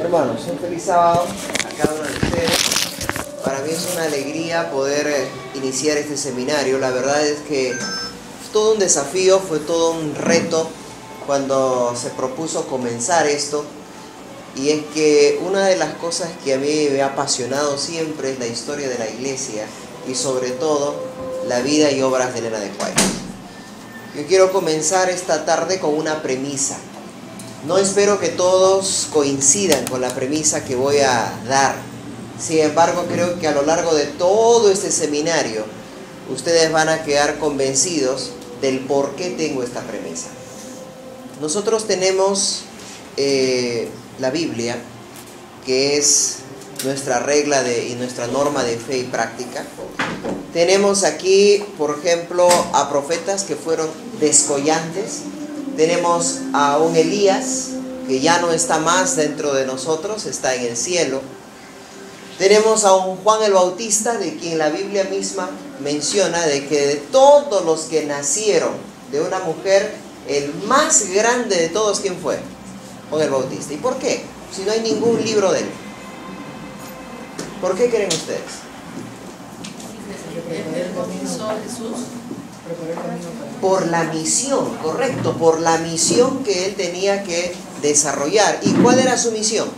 Hermanos, un feliz sábado a cada uno de ustedes. Para mí es una alegría poder iniciar este seminario. La verdad es que es todo un desafío, fue todo un reto cuando se propuso comenzar esto. Y es que una de las cosas que a mí me ha apasionado siempre es la historia de la iglesia y sobre todo la vida y obras de Elena de White. Yo quiero comenzar esta tarde con una premisa. No espero que todos coincidan con la premisa que voy a dar. Sin embargo, creo que a lo largo de todo este seminario, ustedes van a quedar convencidos del por qué tengo esta premisa. Nosotros tenemos la Biblia, que es nuestra regla y nuestra norma de fe y práctica. Tenemos aquí, por ejemplo, a profetas que fueron descollantes. Tenemos a un Elías que ya no está más dentro de nosotros, está en el cielo. Tenemos a un Juan el Bautista, de quien la Biblia misma menciona de que de todos los que nacieron de una mujer, el más grande de todos, ¿quién fue? Juan el Bautista. ¿Y por qué? Si no hay ningún libro de él. ¿Por qué creen ustedes? Por la misión, correcto, por la misión que él tenía que desarrollar. ¿Y cuál era su misión?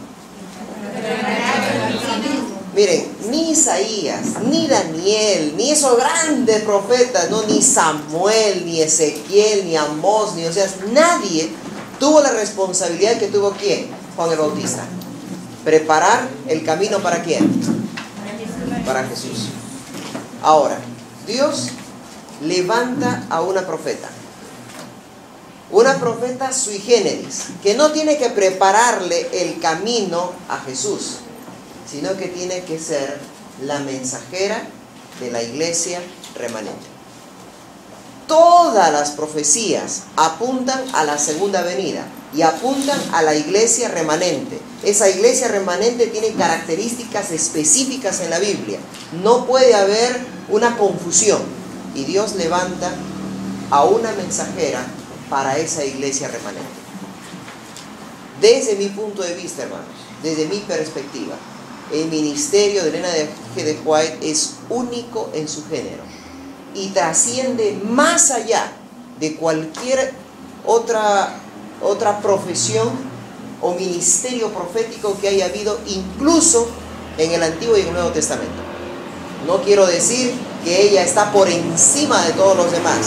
Miren, ni Isaías, ni Daniel, ni esos grandes profetas, no, ni Samuel, ni Ezequiel, ni Amós, ni Oseas, nadie tuvo la responsabilidad que tuvo ¿quién? Juan el Bautista. Preparar el camino ¿para quién? Para Jesús. Ahora, Dios levanta a una profeta sui generis, que no tiene que prepararle el camino a Jesús, sino que tiene que ser la mensajera de la iglesia remanente. Todas las profecías apuntan a la segunda venida y apuntan a la iglesia remanente. Esa iglesia remanente tiene características específicas en la Biblia. No puede haber una confusión. Y Dios levanta a una mensajera para esa iglesia remanente. Desde mi punto de vista, hermanos, desde mi perspectiva, el ministerio de Elena G. de White es único en su género y trasciende más allá de cualquier otra profesión o ministerio profético que haya habido, incluso en el Antiguo y el Nuevo Testamento. No quiero decir que ella está por encima de todos los demás,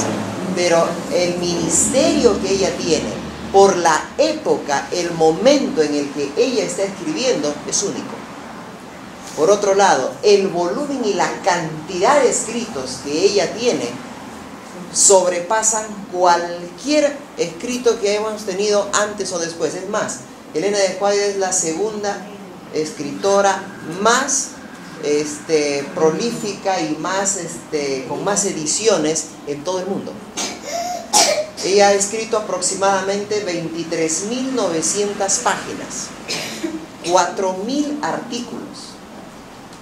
pero el ministerio que ella tiene, por la época, el momento en el que ella está escribiendo, es único. Por otro lado, el volumen y la cantidad de escritos que ella tiene sobrepasan cualquier escrito que hemos tenido antes o después. Es más, Elena de White es la segunda escritora más prolífica y más con más ediciones en todo el mundo. Ella ha escrito aproximadamente 23.900 páginas, 4.000 artículos.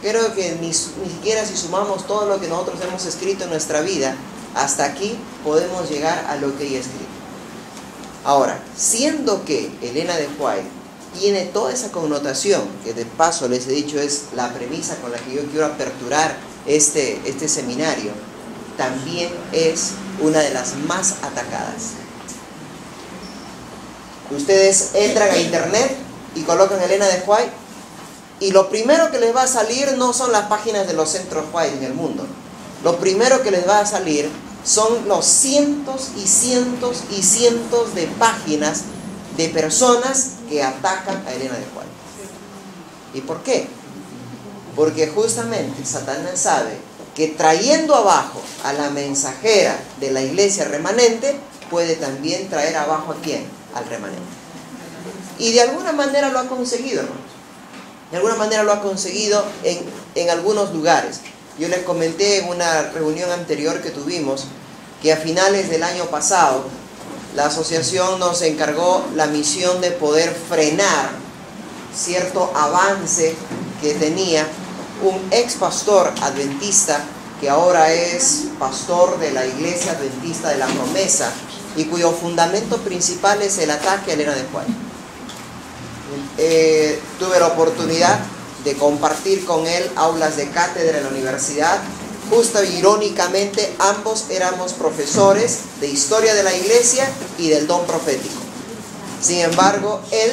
Creo que ni siquiera si sumamos todo lo que nosotros hemos escrito en nuestra vida, hasta aquí podemos llegar a lo que ella ha escrito. Ahora, siendo que Elena de White tiene toda esa connotación, que de paso les he dicho es la premisa con la que yo quiero aperturar este seminario, también es una de las más atacadas. Ustedes entran a internet y colocan Elena de White y lo primero que les va a salir no son las páginas de los centros White en el mundo. Lo primero que les va a salir son los cientos y cientos y cientos de páginas de personas que atacan a Elena de White. ¿Y por qué? Porque justamente Satanás sabe que trayendo abajo a la mensajera de la iglesia remanente, puede también traer abajo ¿a quién? Al remanente. Y de alguna manera lo ha conseguido, hermanos. De alguna manera lo ha conseguido en algunos lugares. Yo les comenté en una reunión anterior que tuvimos que a finales del año pasado la asociación nos encargó la misión de poder frenar cierto avance que tenía un ex pastor adventista que ahora es pastor de la Iglesia Adventista de la Promesa y cuyo fundamento principal es el ataque a Elena de White. tuve la oportunidad de compartir con él aulas de cátedra en la universidad. Justo irónicamente, ambos éramos profesores de historia de la iglesia y del don profético. Sin embargo, él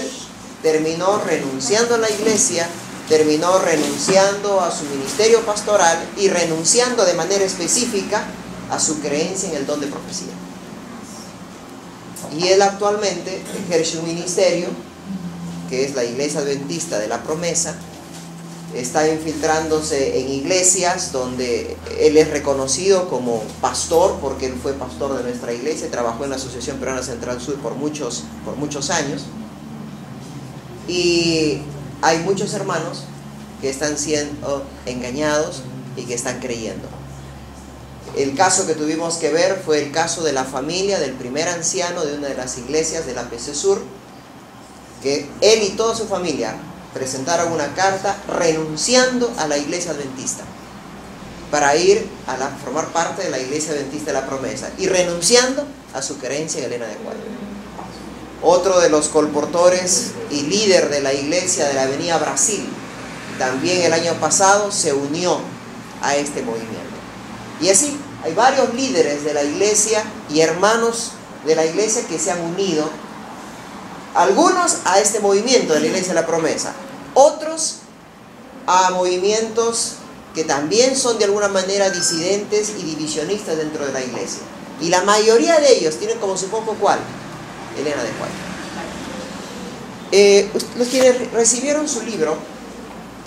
terminó renunciando a la iglesia, terminó renunciando a su ministerio pastoral y renunciando de manera específica a su creencia en el don de profecía. Y él actualmente ejerce un ministerio que es la Iglesia Adventista de la Promesa. Está infiltrándose en iglesias donde él es reconocido como pastor, porque él fue pastor de nuestra iglesia, trabajó en la Asociación Peruana Central Sur por muchos años. Y hay muchos hermanos que están siendo engañados y que están creyendo. El caso que tuvimos que ver fue el caso de la familia del primer anciano de una de las iglesias de la PC Sur, que él y toda su familia presentaron una carta renunciando a la iglesia adventista para ir a formar parte de la iglesia adventista de la Promesa y renunciando a su creencia en Elena de White. Otro de los colportores y líder de la iglesia de la Avenida Brasil también el año pasado se unió a este movimiento. Y así hay varios líderes de la iglesia y hermanos de la iglesia que se han unido, algunos a este movimiento de la Iglesia de la Promesa, otros a movimientos que también son de alguna manera disidentes y divisionistas dentro de la iglesia. Y la mayoría de ellos tienen como su foco, ¿cuál? Elena de White. Los quienes recibieron su libro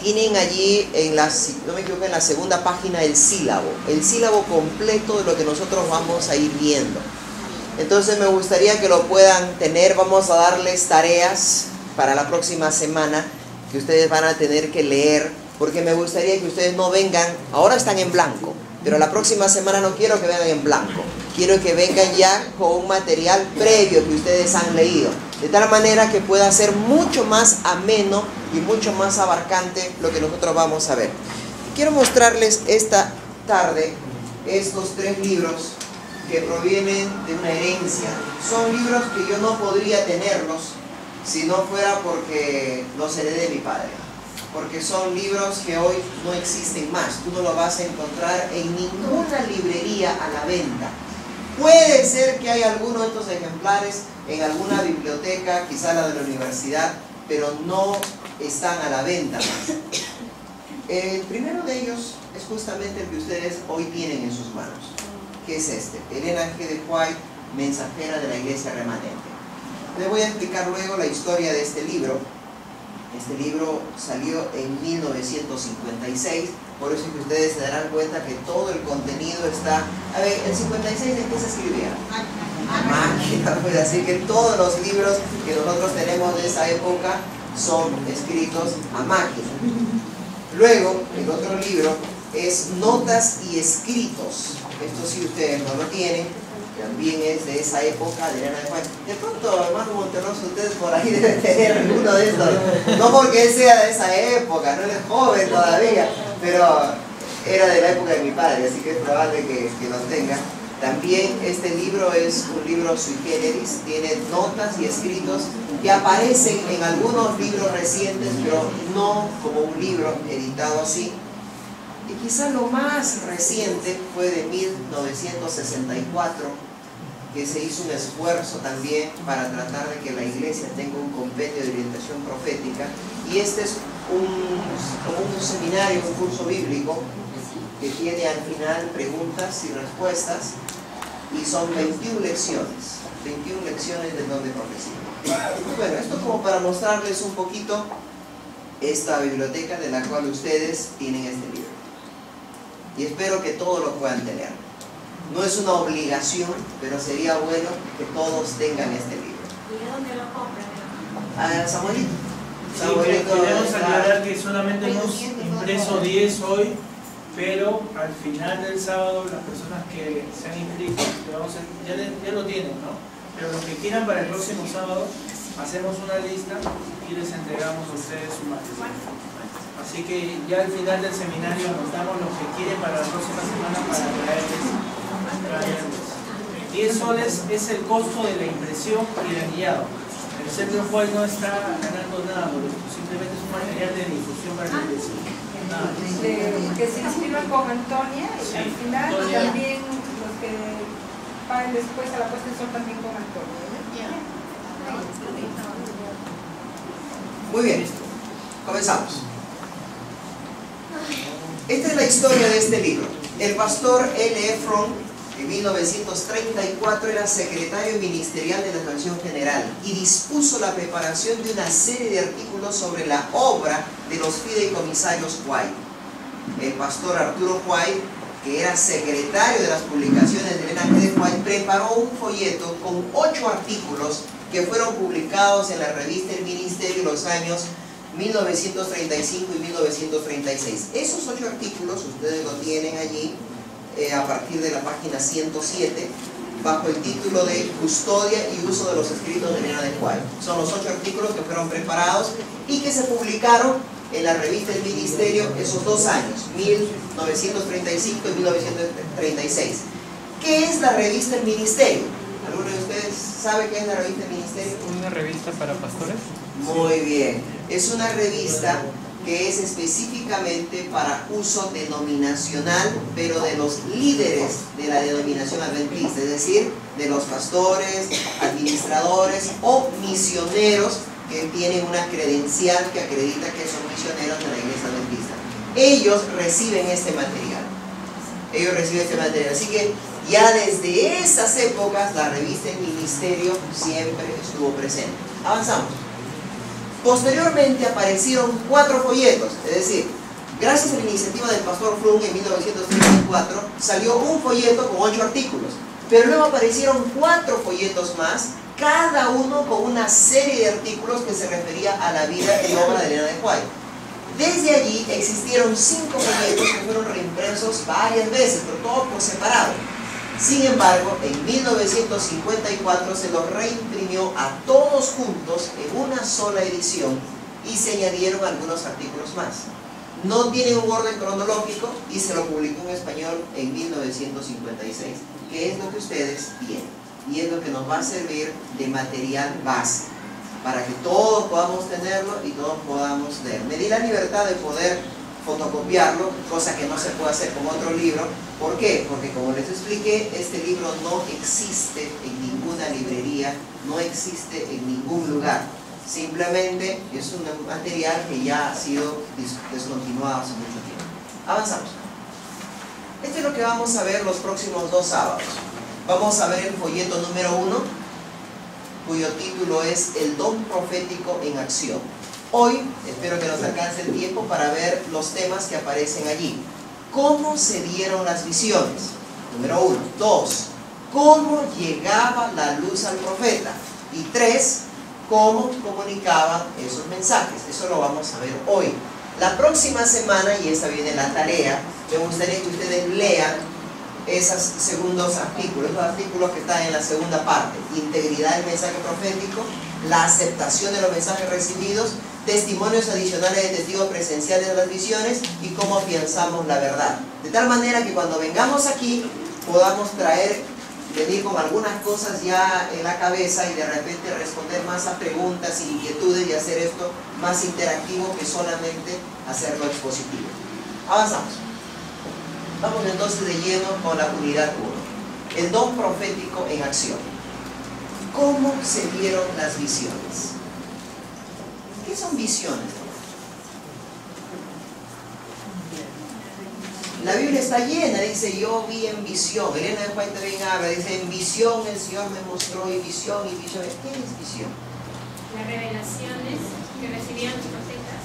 tienen allí, si no me equivoco, en la segunda página el sílabo completo de lo que nosotros vamos a ir viendo. Entonces me gustaría que lo puedan tener. Vamos a darles tareas para la próxima semana que ustedes van a tener que leer, porque me gustaría que ustedes no vengan, ahora están en blanco, pero la próxima semana no quiero que vengan en blanco, quiero que vengan ya con un material previo que ustedes han leído, de tal manera que pueda ser mucho más ameno y mucho más abarcante lo que nosotros vamos a ver. Quiero mostrarles esta tarde estos 3 libros que provienen de una herencia. Son libros que yo no podría tenerlos si no fuera porque los heredé de mi padre, porque son libros que hoy no existen más. Tú no lo vas a encontrar en ninguna librería a la venta. Puede ser que haya alguno de estos ejemplares en alguna biblioteca, quizá la de la universidad, pero no están a la venta más. El primero de ellos es justamente el que ustedes hoy tienen en sus manos, que es este, Elena G. de White, mensajera de la Iglesia Remanente. Les voy a explicar luego la historia de este libro. Este libro salió en 1956, por eso es que ustedes se darán cuenta que todo el contenido está... A ver, ¿el 56 en qué se escribía? A máquina, pues, así que todos los libros que nosotros tenemos de esa época son escritos a máquina. Luego, el otro libro es Notas y Escritos. Esto sí ustedes no lo tienen, también es de esa época de Elena de White. De pronto, hermano Monterroso, ustedes por ahí deben tener alguno de estos. No porque él sea de esa época, no es joven todavía, pero era de la época de mi padre, así que es probable que los tenga. También este libro es un libro sui generis, tiene notas y escritos que aparecen en algunos libros recientes, pero no como un libro editado así. Y quizá lo más reciente fue de 1964, que se hizo un esfuerzo también para tratar de que la iglesia tenga un compendio de orientación profética. Y este es como un seminario, un curso bíblico, que tiene al final preguntas y respuestas, y son 21 lecciones del don de profecía. Bueno, esto como para mostrarles un poquito esta biblioteca de la cual ustedes tienen este libro. Y espero que todos lo puedan tener. No es una obligación, pero sería bueno que todos tengan este libro. ¿Y de dónde lo compran? Samuelito. Sí, queremos aclarar que solamente hemos impreso 10 hoy, pero al final del sábado las personas que se han inscrito ya lo tienen, ¿no? Pero los que quieran para el próximo sábado hacemos una lista y les entregamos a ustedes su material. Así que ya al final del seminario anotamos los que quieren para la próxima semana para traerles. 10 soles es el costo de la impresión y del guiado. El El Sacred White no está ganando nada por esto, simplemente es un material de difusión para la iglesia. Que se inscriban con Antonia y Sí, al final Antonia. también los que paguen después a la puesta en sol también con Antonia. Muy bien, comenzamos. Esta es la historia de este libro. El pastor L. Fromm, en 1934, era secretario ministerial de la Nación General y dispuso la preparación de una serie de artículos sobre la obra de los fideicomisarios White. El pastor Arturo White, que era secretario de las publicaciones de Elena G. de White, preparó un folleto con 8 artículos que fueron publicados en la revista El Ministerio en los años 1935 y 1936. Esos 8 artículos ustedes lo tienen allí a partir de la página 107 bajo el título de Custodia y uso de los escritos de Elena de White. Son los 8 artículos que fueron preparados y que se publicaron en la revista El Ministerio esos 2 años, 1935 y 1936. ¿Qué es la revista El Ministerio? ¿Alguno de ustedes sabe qué es la revista El Ministerio? ¿Una revista para pastores? Muy bien. Es una revista que es específicamente para uso denominacional, pero de los líderes de la denominación adventista, es decir, de los pastores, administradores o misioneros que tienen una credencial que acredita que son misioneros de la iglesia adventista. Ellos reciben este material. Así que ya desde esas épocas la revista El Ministerio siempre estuvo presente. Avanzamos. Posteriormente aparecieron 4 folletos, es decir, gracias a la iniciativa del pastor Fromm en 1934 salió un folleto con 8 artículos, pero luego aparecieron 4 folletos más, cada uno con una serie de artículos que se refería a la vida y obra de Elena de White. Desde allí existieron 5 folletos que fueron reimpresos varias veces, pero todos por separado. Sin embargo, en 1954 se los reimprimió a todos juntos en una sola edición y se añadieron algunos artículos más. No tiene un orden cronológico y se lo publicó en español en 1956, que es lo que ustedes tienen y es lo que nos va a servir de material base para que todos podamos tenerlo y todos podamos leer. Me di la libertad de poder fotocopiarlo, cosa que no se puede hacer con otro libro. ¿Por qué? Porque como les expliqué, este libro no existe en ninguna librería, no existe en ningún lugar. Simplemente es un material que ya ha sido descontinuado hace mucho tiempo. Avanzamos. Esto es lo que vamos a ver los próximos 2 sábados. Vamos a ver el folleto número 1, cuyo título es El don profético en acción. Hoy espero que nos alcance el tiempo para ver los temas que aparecen allí. ¿Cómo se dieron las visiones? Número 1. 2. ¿Cómo llegaba la luz al profeta? Y 3. ¿Cómo comunicaban esos mensajes? Eso lo vamos a ver hoy. La próxima semana, y esta viene la tarea, me gustaría que ustedes lean esos segundos artículos, los artículos que están en la segunda parte: integridad del mensaje profético, la aceptación de los mensajes recibidos, testimonios adicionales de testigos presenciales de las visiones y cómo afianzamos la verdad. De tal manera que cuando vengamos aquí podamos venir con algunas cosas ya en la cabeza y de repente responder más a preguntas e inquietudes y hacer esto más interactivo que solamente hacerlo expositivo. Avanzamos. Vamos entonces de lleno con la unidad 1. El don profético en acción. ¿Cómo se dieron las visiones? ¿Qué son visiones? La Biblia está llena, dice yo vi en visión. Elena de White también habla, dice en visión el Señor me mostró y visión y visión. ¿Qué es visión? Las revelaciones que recibían los profetas.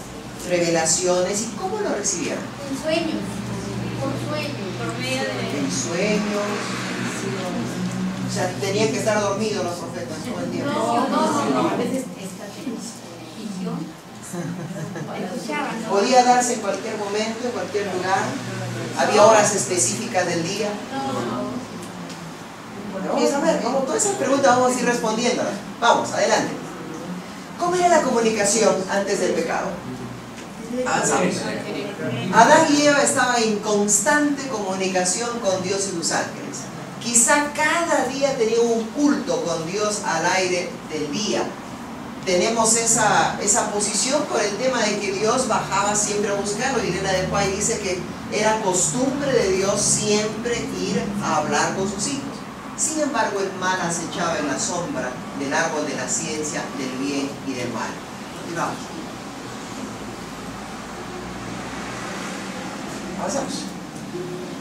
Revelaciones. ¿Y cómo lo recibieron? En sueños. Por sueños. Por medio de... En sueños. O sea, tenían que estar dormidos los profetas todo el tiempo. No. A veces visión. Podía darse en cualquier momento, en cualquier lugar. Había horas específicas del día. Vamos a ver, todas esas preguntas vamos a ir respondiéndolas. Vamos, adelante. ¿Cómo era la comunicación antes del pecado? Avanzamos. Adán y Eva estaban en constante comunicación con Dios y sus ángeles. Quizá cada día tenían un culto con Dios al aire del día. tenemos esa posición por el tema de que Dios bajaba siempre a buscarlo. Irena de Pay dice que era costumbre de Dios siempre ir a hablar con sus hijos. Sin embargo, el mal acechaba en la sombra del árbol de la ciencia, del bien y del mal. Y vamos. Avanzamos.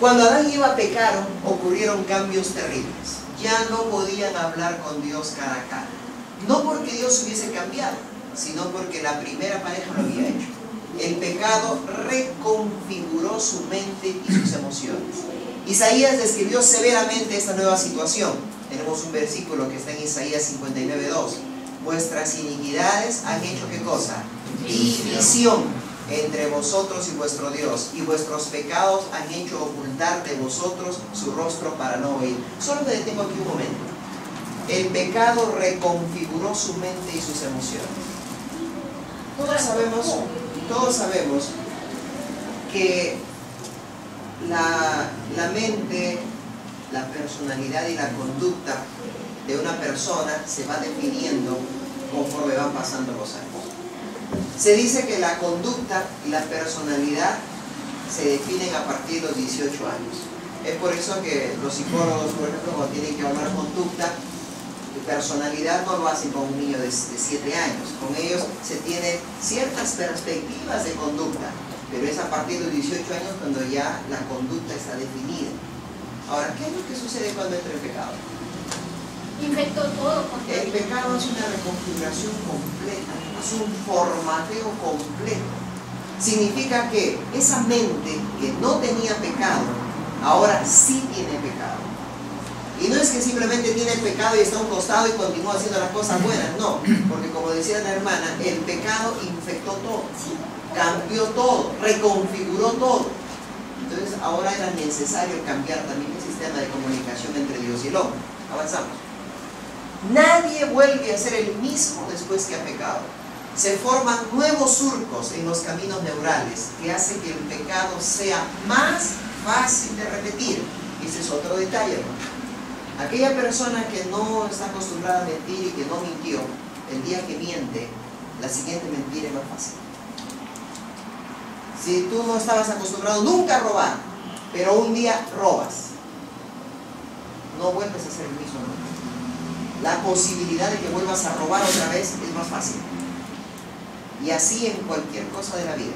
Cuando Adán y Eva pecaron, ocurrieron cambios terribles. Ya no podían hablar con Dios cara a cara. No porque Dios hubiese cambiado, sino porque la primera pareja lo había hecho. El pecado reconfiguró su mente y sus emociones. Isaías describió severamente esta nueva situación. Tenemos un versículo que está en Isaías 59:2. Vuestras iniquidades han hecho ¿qué cosa? División entre vosotros y vuestro Dios, y vuestros pecados han hecho ocultar de vosotros su rostro para no oír. Solo me detengo aquí un momento. El pecado reconfiguró su mente y sus emociones. Todos sabemos que la mente, la personalidad y la conducta de una persona se va definiendo conforme van pasando los años. Se dice que la conducta y la personalidad se definen a partir de los 18 años. Es por eso que los psicólogos, por ejemplo, cuando tienen que hablar conducta y personalidad, no lo hacen con un niño de 7 años. Con ellos se tienen ciertas perspectivas de conducta, pero es a partir de los 18 años cuando ya la conducta está definida. Ahora, ¿qué es lo que sucede cuando entra el pecado? Infectó todo. El pecado es una reconfiguración completa, es un formateo completo. Significa que esa mente que no tenía pecado, ahora sí tiene pecado. Y no es que simplemente tiene el pecado y está a un costado y continúa haciendo las cosas buenas, no. Porque como decía la hermana, el pecado infectó todo, cambió todo, reconfiguró todo. Entonces ahora era necesario cambiar también el sistema de comunicación entre Dios y el hombre. Avanzamos. Nadie vuelve a ser el mismo después que ha pecado. Se forman nuevos surcos en los caminos neurales que hacen que el pecado sea más fácil de repetir. Ese es otro detalle, ¿no? Aquella persona que no está acostumbrada a mentir y que no mintió, el día que miente, la siguiente mentira es más fácil. Si tú no estabas acostumbrado nunca a robar, pero un día robas, no vuelves a ser el mismo hombre. La posibilidad de que vuelvas a robar otra vez es más fácil. Y así en cualquier cosa de la vida.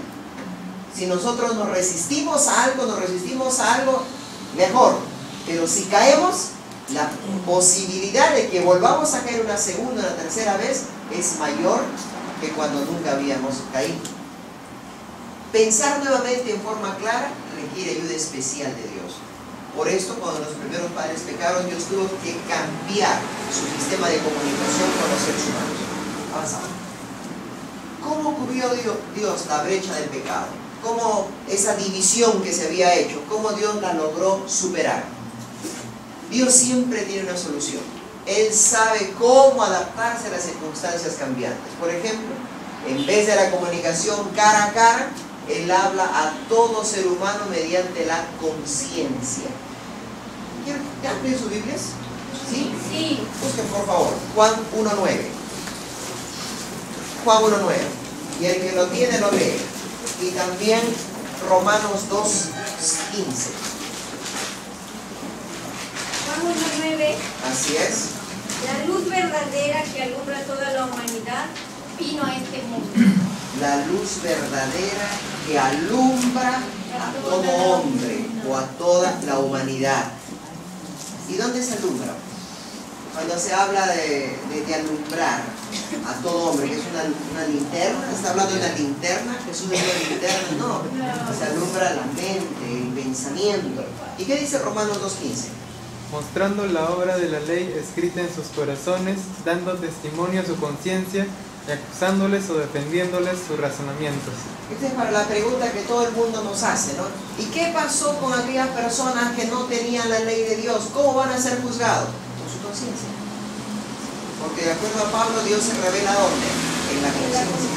Si nosotros nos resistimos a algo, mejor. Pero si caemos, la posibilidad de que volvamos a caer una segunda o una tercera vez es mayor que cuando nunca habíamos caído. Pensar nuevamente en forma clara requiere ayuda especial de Dios. Por esto, cuando los primeros padres pecaron, Dios tuvo que cambiar su sistema de comunicación con los seres humanos. Avanzamos. ¿Cómo cubrió Dios la brecha del pecado? ¿Cómo esa división que se había hecho? ¿Cómo Dios la logró superar? Dios siempre tiene una solución. Él sabe cómo adaptarse a las circunstancias cambiantes. Por ejemplo, en vez de la comunicación cara a cara, Él habla a todo ser humano mediante la conciencia. ¿Ya han leído sus Biblias? ¿Sí? Sí. Busquen por favor Juan 1:9. Juan 1:9. Y el que lo tiene lo lee. Y también Romanos 2:15. Juan 1:9. Así es. La luz verdadera que alumbra toda la humanidad vino a este mundo. La luz verdadera que alumbra a todo hombre o a toda la humanidad. ¿Y dónde se alumbra? Cuando se habla de alumbrar a todo hombre, que es una linterna, ¿está hablando de una linterna? Jesús es una linterna, no. Se alumbra la mente, el pensamiento. ¿Y qué dice Romanos 2:15? Mostrando la obra de la ley escrita en sus corazones, dando testimonio a su conciencia y acusándoles o defendiéndoles sus razonamientos. Esta es para la pregunta que todo el mundo nos hace, ¿no? ¿Y qué pasó con aquellas personas que no tenían la ley de Dios? ¿Cómo van a ser juzgados? Con su conciencia. Porque de acuerdo a Pablo, Dios se revela ¿dónde? En la conciencia.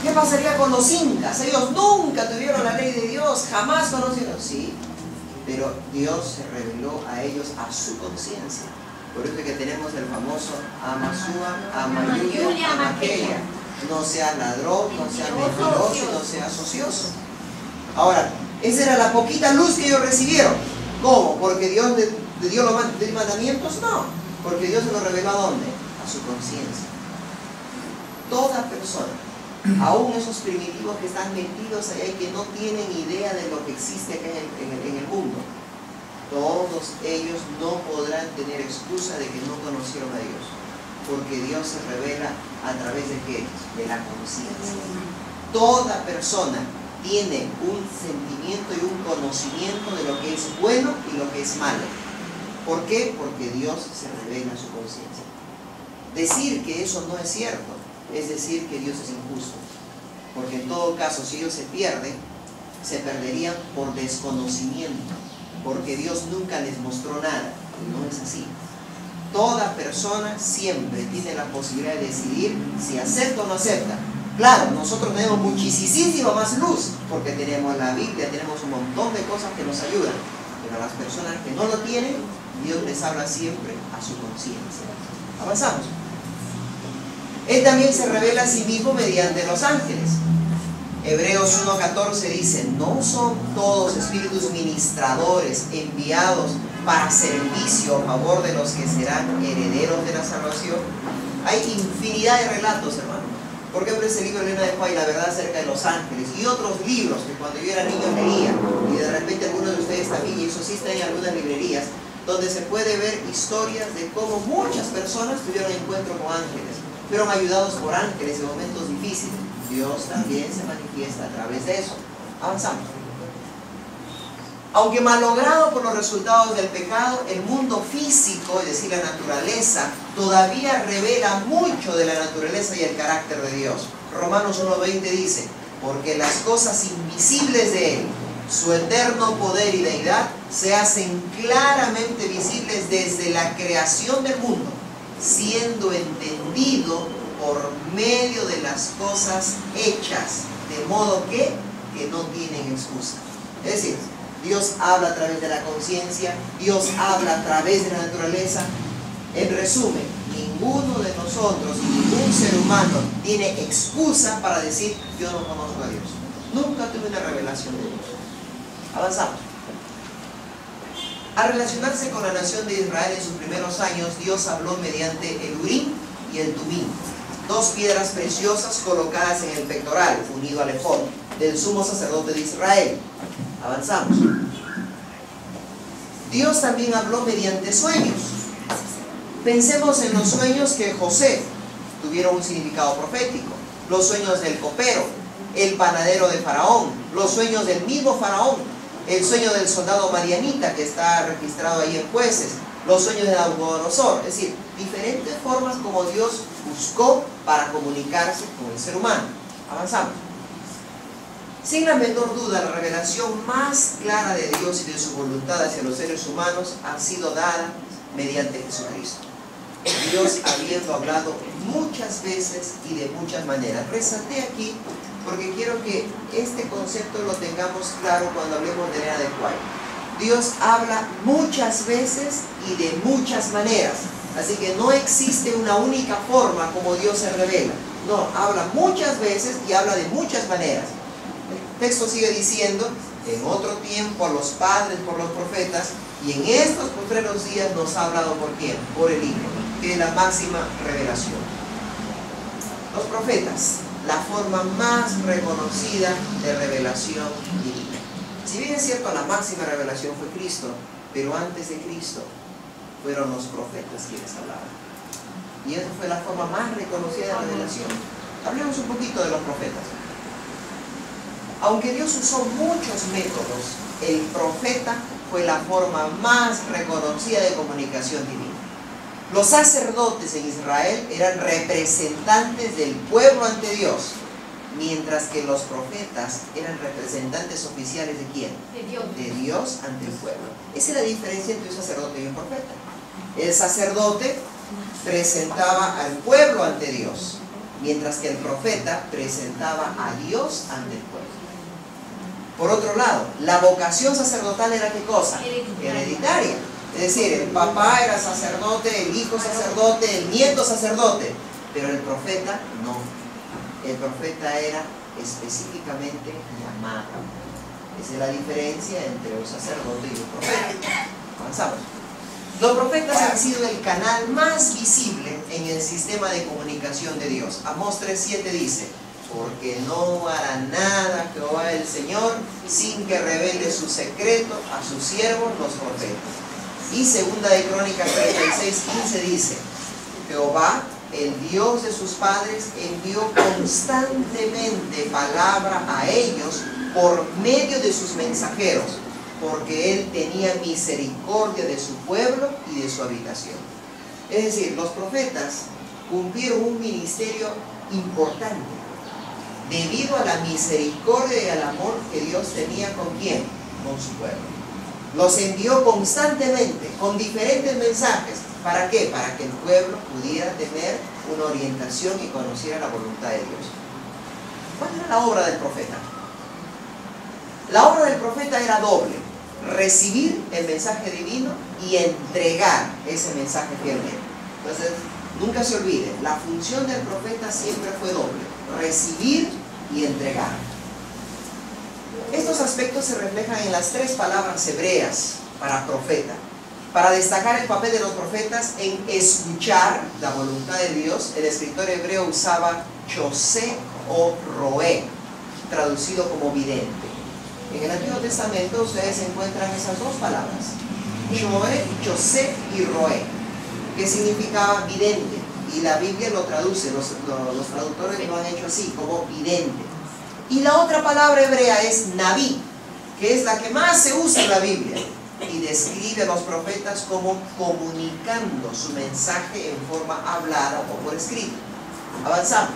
¿Qué pasaría con los incas? Ellos nunca tuvieron la ley de Dios, jamás conocieron. Sí, pero Dios se reveló a ellos a su conciencia. Por eso es que tenemos el famoso Amasúa, Amayuya, Amaqueya. No seas ladrón, no seas mentiroso, no seas ocioso. Ahora, esa era la poquita luz que ellos recibieron. ¿Cómo? ¿Porque Dios les dio los mandamientos? No. Porque Dios se lo reveló ¿a dónde? A su conciencia. Toda persona, aún esos primitivos que están metidos allá y que no tienen idea de lo que existe acá en el mundo, todos ellos no podrán tener excusa de que no conocieron a Dios. Porque Dios se revela a través de ¿qué? De la conciencia. Toda persona tiene un sentimiento y un conocimiento de lo que es bueno y lo que es malo. ¿Por qué? Porque Dios se revela a su conciencia. Decir que eso no es cierto es decir que Dios es injusto. Porque en todo caso, si ellos se pierden, se perderían por desconocimiento. Porque Dios nunca les mostró nada. Y no es así. Toda persona siempre tiene la posibilidad de decidir si acepta o no acepta. Claro, nosotros tenemos muchísima más luz, porque tenemos la Biblia, tenemos un montón de cosas que nos ayudan. Pero a las personas que no lo tienen, Dios les habla siempre a su conciencia. Avanzamos. Él también se revela a sí mismo mediante los ángeles. Hebreos 1:14 dice: no son todos espíritus ministradores enviados para servicio a favor de los que serán herederos de la salvación. Hay infinidad de relatos, hermano. Por ejemplo, ese libro de Elena de White, La verdad acerca de los ángeles, y otros libros que cuando yo era niño leía, y de repente algunos de ustedes también, y eso sí está en algunas librerías, donde se puede ver historias de cómo muchas personas tuvieron encuentro con ángeles, fueron ayudados por ángeles en momentos difíciles. Dios también se manifiesta a través de eso. Avanzamos. Aunque malogrado por los resultados del pecado, el mundo físico, es decir, la naturaleza, todavía revela mucho de la naturaleza y el carácter de Dios. Romanos 1:20 dice: porque las cosas invisibles de Él, su eterno poder y deidad, se hacen claramente visibles desde la creación del mundo, siendo entendido por medio de las cosas hechas, de modo que no tienen excusa. Es decir, Dios habla a través de la conciencia, Dios habla a través de la naturaleza. En resumen, ninguno de nosotros, ningún ser humano tiene excusa para decir: yo no conozco a Dios. Nunca tuve una revelación de Dios. Avanzamos. Al relacionarse con la nación de Israel en sus primeros años, Dios habló mediante el Urim y el Tumim, dos piedras preciosas colocadas en el pectoral, unido al efod, del sumo sacerdote de Israel. Avanzamos. Dios también habló mediante sueños. Pensemos en los sueños que José tuvieron un significado profético, los sueños del copero, el panadero de Faraón, los sueños del mismo Faraón, el sueño del soldado madianita que está registrado ahí en Jueces, los sueños de Nabucodonosor. Es decir, diferentes formas como Dios buscó para comunicarse con el ser humano. Avanzamos. Sin la menor duda, la revelación más clara de Dios y de su voluntad hacia los seres humanos ha sido dada mediante Jesucristo. Dios habiendo hablado muchas veces y de muchas maneras. Resalté aquí porque quiero que este concepto lo tengamos claro cuando hablemos de Elena de White. Dios habla muchas veces y de muchas maneras. Así que no existe una única forma como Dios se revela. No, habla muchas veces y habla de muchas maneras. El texto sigue diciendo: en otro tiempo a los padres por los profetas, y en estos postreros días nos ha hablado ¿por quién? Por el Hijo, que es la máxima revelación. Los profetas, la forma más reconocida de revelación divina. Si bien es cierto, la máxima revelación fue Cristo, pero antes de Cristo fueron los profetas quienes hablaban. Y esa fue la forma más reconocida de revelación. Hablemos un poquito de los profetas. Aunque Dios usó muchos métodos, el profeta fue la forma más reconocida de comunicación divina. Los sacerdotes en Israel eran representantes del pueblo ante Dios, mientras que los profetas eran representantes oficiales ¿de quién? De Dios. De Dios ante el pueblo. Esa es la diferencia entre un sacerdote y un profeta. El sacerdote presentaba al pueblo ante Dios, mientras que el profeta presentaba a Dios ante el pueblo. Por otro lado, la vocación sacerdotal era ¿qué cosa? Hereditaria. Hereditaria. Es decir, el papá era sacerdote, el hijo sacerdote, el nieto sacerdote, pero el profeta no. El profeta era específicamente llamado. Esa es la diferencia entre un sacerdote y un profeta. Avanzamos. Los profetas han sido el canal más visible en el sistema de comunicación de Dios. Amós 3:7 dice: porque no hará nada Jehová el Señor sin que revele su secreto a sus siervos los profetas. Y segunda de Crónicas 36:15 dice: Jehová, el Dios de sus padres, envió constantemente palabra a ellos por medio de sus mensajeros, porque él tenía misericordia de su pueblo y de su habitación. Es decir, los profetas cumplieron un ministerio importante debido a la misericordia y al amor que Dios tenía con ¿quién? Con su pueblo. Los envió constantemente con diferentes mensajes. ¿Para qué? Para que el pueblo pudiera tener una orientación y conociera la voluntad de Dios. ¿Cuál era la obra del profeta? La obra del profeta era doble: recibir el mensaje divino y entregar ese mensaje fielmente. Entonces, nunca se olvide, la función del profeta siempre fue doble: recibir y entregar. Estos aspectos se reflejan en las 3 palabras hebreas para profeta, para destacar el papel de los profetas en escuchar la voluntad de Dios. El escritor hebreo usaba chosé o roé, traducido como vidente. En el Antiguo Testamento ustedes encuentran esas 2 palabras, chosé y roé, que significaba vidente, y la Biblia lo traduce, los traductores lo han hecho así, como vidente. Y la otra palabra hebrea es nabí, que es la que más se usa en la Biblia, y describe a los profetas como comunicando su mensaje en forma hablada o por escrito. Avanzamos.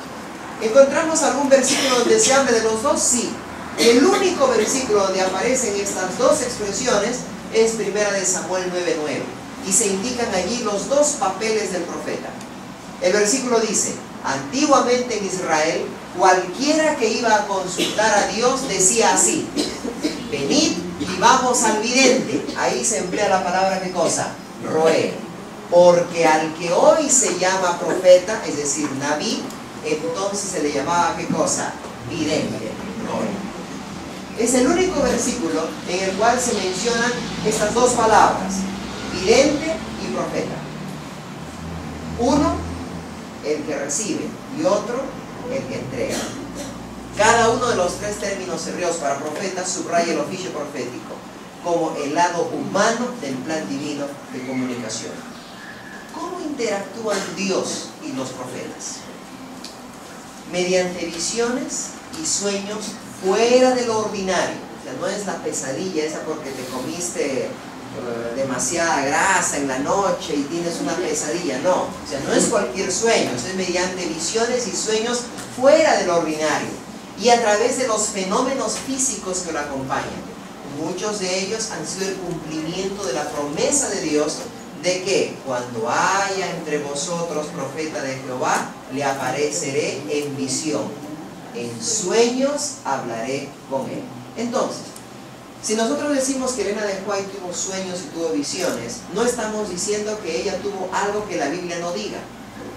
¿Encontramos algún versículo donde se hable de los dos? Sí. El único versículo donde aparecen estas 2 expresiones es 1 Samuel 9:9, y se indican allí los 2 papeles del profeta. El versículo dice: antiguamente en Israel, cualquiera que iba a consultar a Dios decía así: venid y vamos al vidente. Ahí se emplea la palabra, ¿qué cosa? Roé. Porque al que hoy se llama profeta, es decir, nabí, entonces se le llamaba, ¿qué cosa? Vidente. Roé. Es el único versículo en el cual se mencionan estas 2 palabras: vidente y profeta. Uno, el que recibe, y otro, el que entrega. Cada uno de los 3 términos hebreos para profeta subraya el oficio profético como el lado humano del plan divino de comunicación. ¿Cómo interactúan Dios y los profetas? Mediante visiones y sueños fuera de lo ordinario. O sea, no es la pesadilla esa porque te comiste demasiada grasa en la noche y tienes una pesadilla. No, o sea, no es cualquier sueño, es mediante visiones y sueños fuera de lo ordinario y a través de los fenómenos físicos que lo acompañan. Muchos de ellos han sido el cumplimiento de la promesa de Dios de que cuando haya entre vosotros profeta de Jehová, le apareceré en visión, en sueños hablaré con él. Entonces, si nosotros decimos que Elena de White tuvo sueños y tuvo visiones, no estamos diciendo que ella tuvo algo que la Biblia no diga,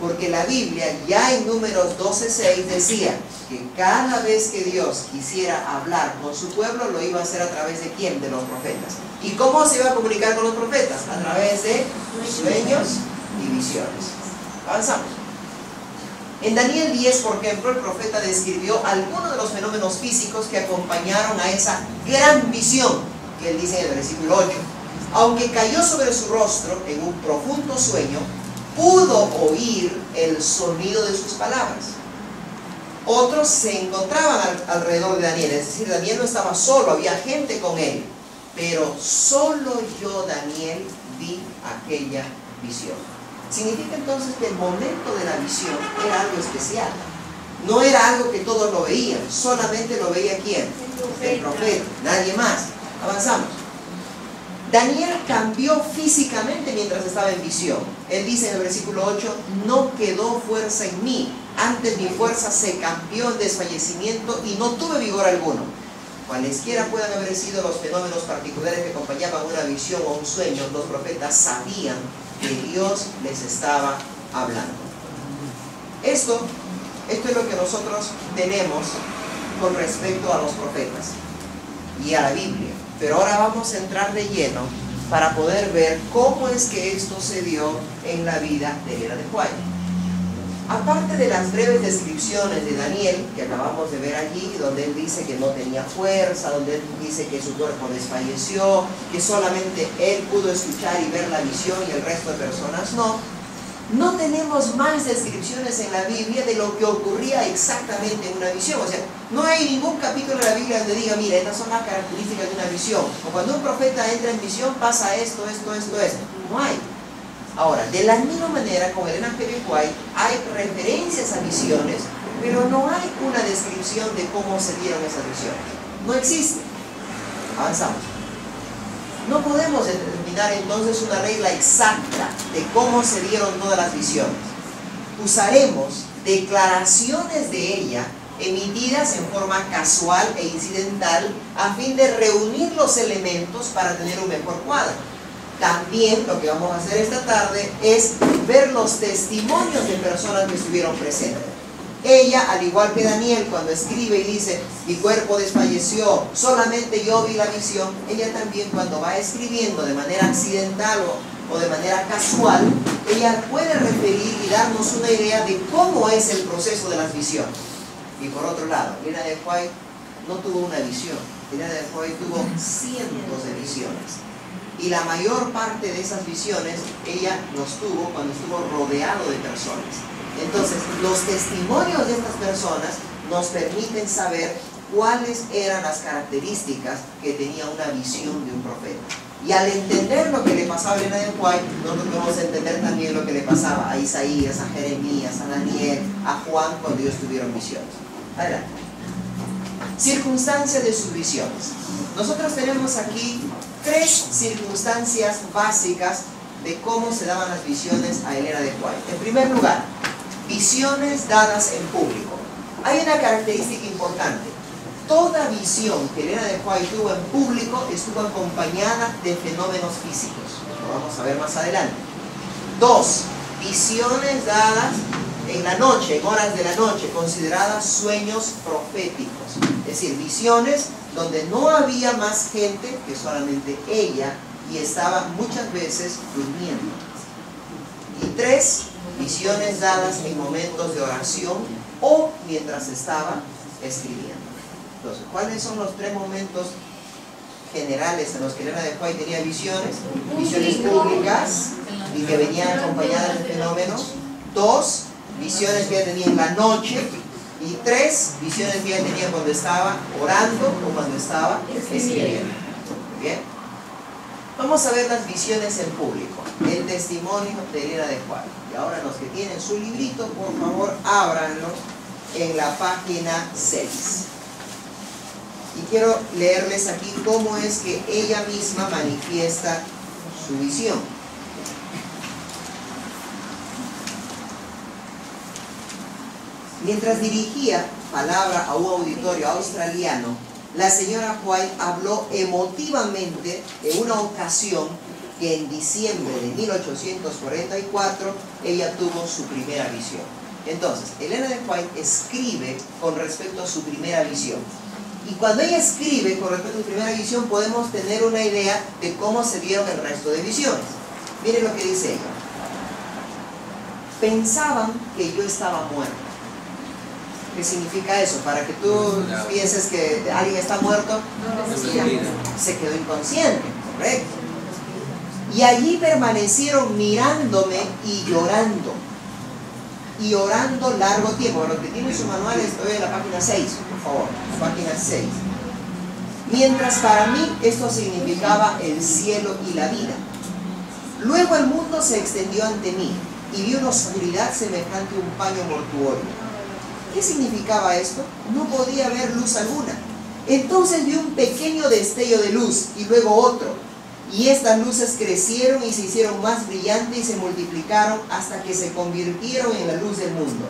porque la Biblia ya en Números 12:6 decía que cada vez que Dios quisiera hablar con su pueblo, lo iba a hacer a través de ¿quién? De los profetas. ¿Y cómo se iba a comunicar con los profetas? A través de sueños y visiones. Avanzamos. En Daniel 10, por ejemplo, el profeta describió algunos de los fenómenos físicos que acompañaron a esa gran visión que él dice en el versículo 8. Aunque cayó sobre su rostro en un profundo sueño, pudo oír el sonido de sus palabras. Otros se encontraban alrededor de Daniel, es decir, Daniel no estaba solo, había gente con él. Pero solo yo, Daniel, vi aquella visión. Significa entonces que el momento de la visión era algo especial. No era algo que todos lo veían, solamente lo veía ¿quién? El profeta, nadie más. Avanzamos. Daniel cambió físicamente mientras estaba en visión. Él dice en el versículo 8, no quedó fuerza en mí, antes mi fuerza se cambió en desfallecimiento y no tuve vigor alguno. Cualesquiera puedan haber sido los fenómenos particulares que acompañaban una visión o un sueño, los profetas sabían que Dios les estaba hablando. Esto es lo que nosotros tenemos con respecto a los profetas y a la Biblia. Pero ahora vamos a entrar de lleno para poder ver cómo es que esto se dio en la vida de Elena de White. Aparte de las breves descripciones de Daniel, que acabamos de ver allí, donde él dice que no tenía fuerza, donde él dice que su cuerpo desfalleció, que solamente él pudo escuchar y ver la visión y el resto de personas no tenemos más descripciones en la Biblia de lo que ocurría exactamente en una visión. O sea, no hay ningún capítulo de la Biblia donde diga, mira, estas son las características de una visión. O cuando un profeta entra en visión pasa esto. No hay. Ahora, de la misma manera, con Elena G. de White, hay referencias a visiones, pero no hay una descripción de cómo se dieron esas visiones. No existe. Avanzamos. No podemos determinar entonces una regla exacta de cómo se dieron todas las visiones. Usaremos declaraciones de ella emitidas en forma casual e incidental a fin de reunir los elementos para tener un mejor cuadro. También lo que vamos a hacer esta tarde es ver los testimonios de personas que estuvieron presentes. Ella, al igual que Daniel, cuando escribe y dice, mi cuerpo desfalleció, solamente yo vi la visión, ella también cuando va escribiendo de manera accidental o de manera casual, ella puede referir y darnos una idea de cómo es el proceso de las visiones. Y por otro lado, Elena de White no tuvo una visión, Elena de White tuvo cientos de visiones. Y la mayor parte de esas visiones ella los tuvo cuando estuvo rodeado de personas. Entonces, los testimonios de estas personas nos permiten saber cuáles eran las características que tenía una visión de un profeta. Y al entender lo que le pasaba a Elena de White, nosotros podemos entender también lo que le pasaba a Isaías, a Jeremías, a Daniel, a Juan cuando ellos tuvieron visiones. Adelante. Circunstancias de sus visiones. Nosotros tenemos aquí 3 circunstancias básicas de cómo se daban las visiones a Elena de White. En primer lugar, visiones dadas en público. Hay una característica importante. Toda visión que Elena de White tuvo en público estuvo acompañada de fenómenos físicos. Lo vamos a ver más adelante. 2. Visiones dadas en la noche, en horas de la noche, consideradas sueños proféticos. Es decir, visiones donde no había más gente que solamente ella y estaba muchas veces durmiendo. Y 3. Visiones dadas en momentos de oración o mientras estaba escribiendo. Entonces, ¿cuáles son los 3 momentos generales en los que Elena de White tenía visiones? Visiones públicas y que venían acompañadas de fenómenos. 2. Visiones que ella tenía en la noche. Y 3. Visiones que ella tenía cuando estaba orando o cuando estaba escribiendo. Bien. Vamos a ver las visiones en público. El testimonio de Elena de White. Y ahora los que tienen su librito, por favor, ábranlo en la página 6. Y quiero leerles aquí cómo es que ella misma manifiesta su visión. Mientras dirigía palabra a un auditorio australiano, la señora White habló emotivamente en una ocasión que en diciembre de 1844 ella tuvo su primera visión. Entonces, Elena de White escribe con respecto a su primera visión. Y cuando ella escribe con respecto a su primera visión, podemos tener una idea de cómo se dieron el resto de visiones. Miren lo que dice ella. Pensaban que yo estaba muerto. ¿Qué significa eso? Para que tú pienses que alguien está muerto, se quedó inconsciente, ¿correcto? Y allí permanecieron mirándome y llorando largo tiempo. Los que tienen su manual, estoy en la página 6, por favor, página 6. Mientras para mí esto significaba el cielo y la vida. Luego el mundo se extendió ante mí y vi una oscuridad semejante a un paño mortuorio. ¿Qué significaba esto? No podía ver luz alguna. Entonces vi un pequeño destello de luz y luego otro. Y estas luces crecieron y se hicieron más brillantes y se multiplicaron hasta que se convirtieron en la luz del mundo.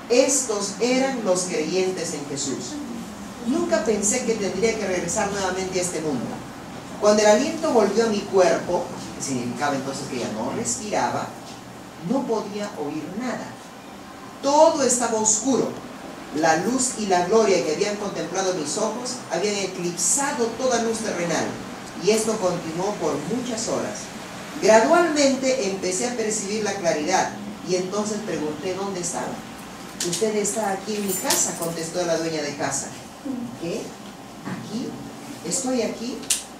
Estos eran los creyentes en Jesús. Nunca pensé que tendría que regresar nuevamente a este mundo. Cuando el aliento volvió a mi cuerpo, que significaba entonces que ya no respiraba, no podía oír nada. Todo estaba oscuro. La luz y la gloria que habían contemplado mis ojos habían eclipsado toda luz terrenal, y esto continuó por muchas horas. Gradualmente empecé a percibir la claridad, y entonces pregunté dónde estaba. «Usted está aquí en mi casa», contestó la dueña de casa. «¿Qué? ¿Aquí? ¿Estoy aquí?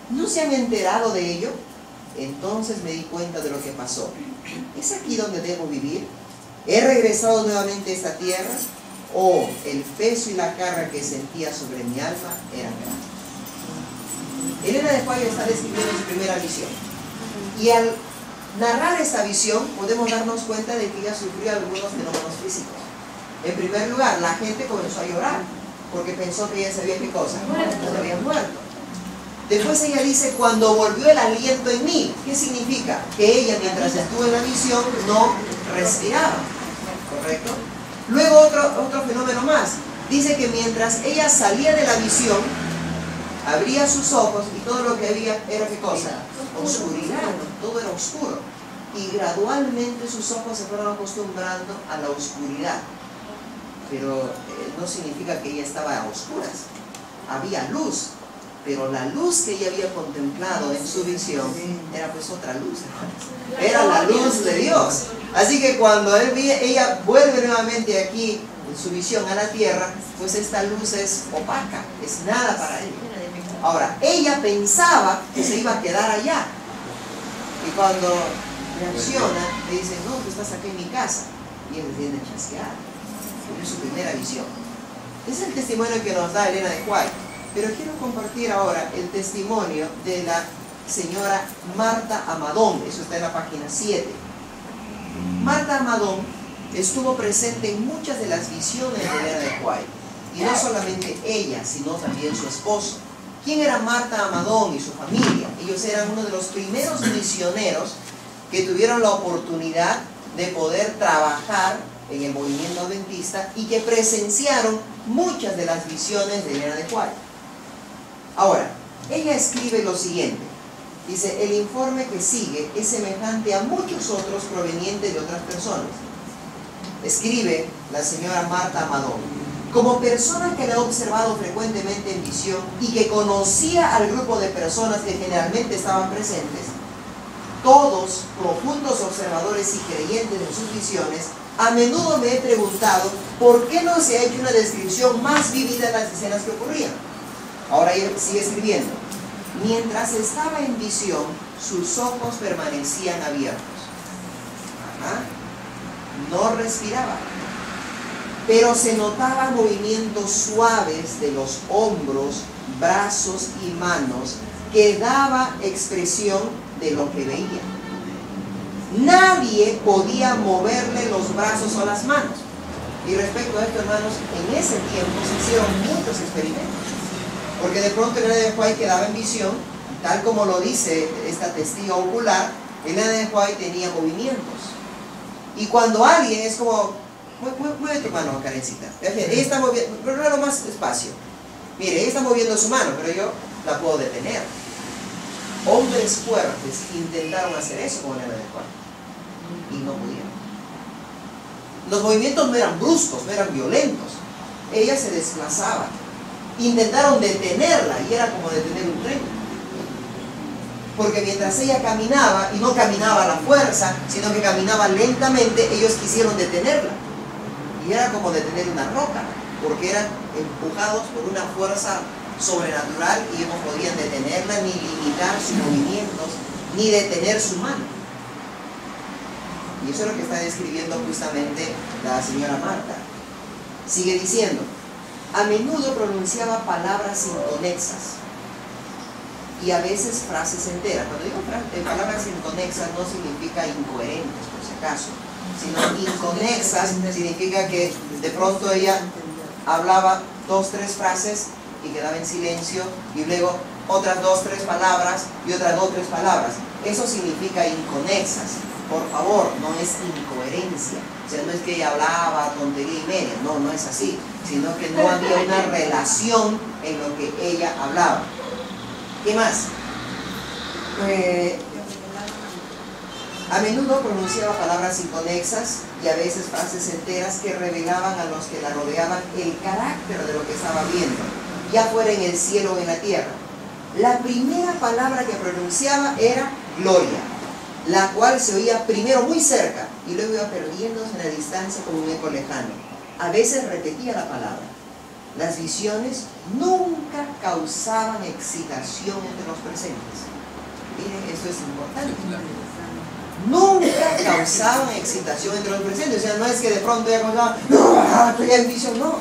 ¿No se han enterado de ello?». Entonces me di cuenta de lo que pasó. ¿Es aquí donde debo vivir? ¿He regresado nuevamente a esta tierra? Oh, el peso y la carga que sentía sobre mi alma eran grandes. Elena de White está describiendo su primera visión. Y al narrar esta visión, podemos darnos cuenta de que ella sufrió algunos fenómenos físicos. En primer lugar, la gente comenzó a llorar, porque pensó que ella sabía qué cosa, se había muerto. Después ella dice, cuando volvió el aliento en mí, ¿qué significa? Que ella, mientras estuvo en la visión, no respiraba, ¿correcto? Luego otro fenómeno más, dice que mientras ella salía de la visión, abría sus ojos y todo lo que había era ¿qué cosa? Oscuridad, todo era oscuro. Y gradualmente sus ojos se fueron acostumbrando a la oscuridad. Pero no significa que ella estaba a oscuras. Había luz, pero la luz que ella había contemplado en su visión era pues otra luz. Era la luz de Dios. Así que cuando ella vuelve nuevamente aquí en su visión a la tierra, pues esta luz es opaca, es nada para ella. Ahora, ella pensaba que se iba a quedar allá. Y cuando reacciona, le dice, no, tú estás aquí en mi casa. Y él viene a chasquear. Es su primera visión. Es el testimonio que nos da Elena de White. Pero quiero compartir ahora el testimonio de la señora Marta Amadón. Eso está en la página 7. Marta Amadón estuvo presente en muchas de las visiones de Elena de White. Y no solamente ella, sino también su esposo. ¿Quién era Marta Amadón y su familia? Ellos eran uno de los primeros misioneros que tuvieron la oportunidad de poder trabajar en el movimiento adventista y que presenciaron muchas de las visiones de Elena de White. Ahora, ella escribe lo siguiente. Dice, el informe que sigue es semejante a muchos otros provenientes de otras personas. Escribe la señora Marta Amadón. Como persona que la he observado frecuentemente en visión y que conocía al grupo de personas que generalmente estaban presentes, todos profundos observadores y creyentes en sus visiones, a menudo me he preguntado por qué no se ha hecho una descripción más vívida de las escenas que ocurrían. Ahora ella sigue escribiendo. Mientras estaba en visión, sus ojos permanecían abiertos. No respiraba. Pero se notaban movimientos suaves de los hombros, brazos y manos que daba expresión de lo que veía. Nadie podía moverle los brazos o las manos. Y respecto a esto, hermanos, en ese tiempo se hicieron muchos experimentos. Porque de pronto Elena de White quedaba en visión, tal como lo dice esta testigo ocular, Elena de White tenía movimientos. Y cuando alguien es como, mueve tu mano, Karencita. Ella está moviendo, pero no más despacio. Mire, ella está moviendo su mano, pero yo la puedo detener. Hombres fuertes intentaron hacer eso con Elena de White y no pudieron. Los movimientos no eran bruscos, no eran violentos. Ella se desplazaba. Intentaron detenerla y era como detener un tren. Porque mientras ella caminaba, y no caminaba a la fuerza, sino que caminaba lentamente, ellos quisieron detenerla. Y era como detener una roca, porque eran empujados por una fuerza sobrenatural y ellos no podían detenerla, ni limitar sus movimientos, ni detener su mano. Y eso es lo que está describiendo justamente la señora Marta. Sigue diciendo, a menudo pronunciaba palabras inconexas y a veces frases enteras. Cuando digo palabras inconexas no significa incoherentes, por si acaso, sino inconexas significa que de pronto ella hablaba 2 o 3 frases y quedaba en silencio y luego otras 2 o 3 palabras y otras 2 o 3 palabras. Eso significa inconexas. Por favor, no es incoherente. coherencia. O sea, no es que ella hablaba tontería y media, no, no es así, sino que no había una relación en lo que ella hablaba. ¿Qué más? A menudo pronunciaba palabras inconexas y a veces frases enteras que revelaban a los que la rodeaban el carácter de lo que estaba viendo, ya fuera en el cielo o en la tierra. La primera palabra que pronunciaba era gloria, la cual se oía primero muy cerca y luego iba perdiéndose en la distancia como un eco lejano. A veces repetía la palabra. Las visiones nunca causaban excitación entre los presentes. Miren, esto es importante. Nunca causaban excitación entre los presentes. O sea, no es que de pronto ya causaban, no, estoy en visión, no,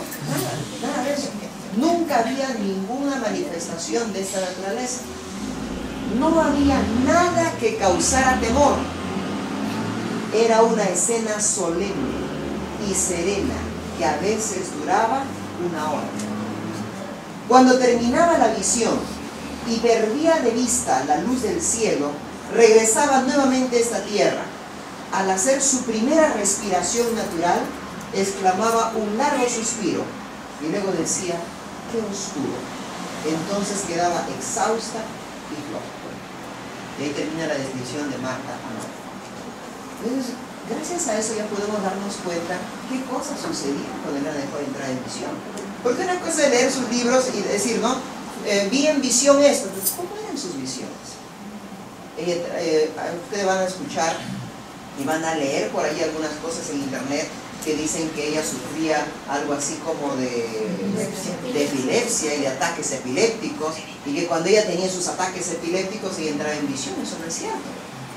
nada de eso. Nunca había ninguna manifestación de esta naturaleza. No había nada que causara temor. Era una escena solemne y serena que a veces duraba una hora. Cuando terminaba la visión y perdía de vista la luz del cielo, regresaba nuevamente a esta tierra. Al hacer su primera respiración natural, exclamaba un largo suspiro y luego decía, qué oscuro. Entonces quedaba exhausta y floja. Y ahí termina la descripción de Marta Amaro. Entonces, gracias a eso ya podemos darnos cuenta qué cosas sucedían cuando ella dejó de entrar en visión. Porque una cosa es leer sus libros y decir, ¿no? Vi en visión esto. Entonces, ¿cómo eran sus visiones? Ustedes van a escuchar y van a leer por ahí algunas cosas en internet que dicen que ella sufría algo así como de epilepsia y de ataques epilépticos, y que cuando ella tenía sus ataques epilépticos ella entraba en visión. Eso no es cierto,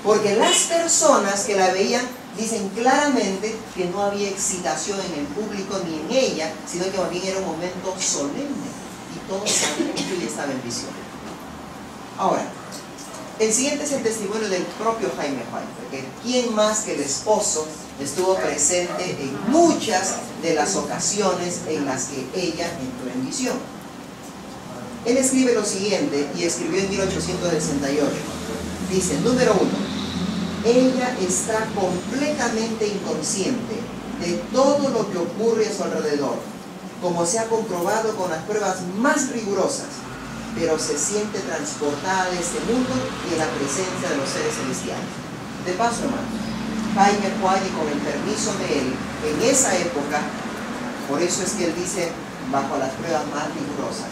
porque las personas que la veían dicen claramente que no había excitación en el público ni en ella, sino que más bien era un momento solemne y todos sabían que ella estaba en visión. Ahora, el siguiente es el testimonio del propio Jaime White, porque ¿quién más que el esposo estuvo presente en muchas de las ocasiones en las que ella entró en visión? Él escribe lo siguiente, y escribió en 1868. Dice, número 1, ella está completamente inconsciente de todo lo que ocurre a su alrededor, como se ha comprobado con las pruebas más rigurosas, pero se siente transportada de este mundo y en la presencia de los seres celestiales. De paso, hermano, Jaime White, con el permiso de él, en esa época, por eso es que él dice, bajo las pruebas más rigurosas,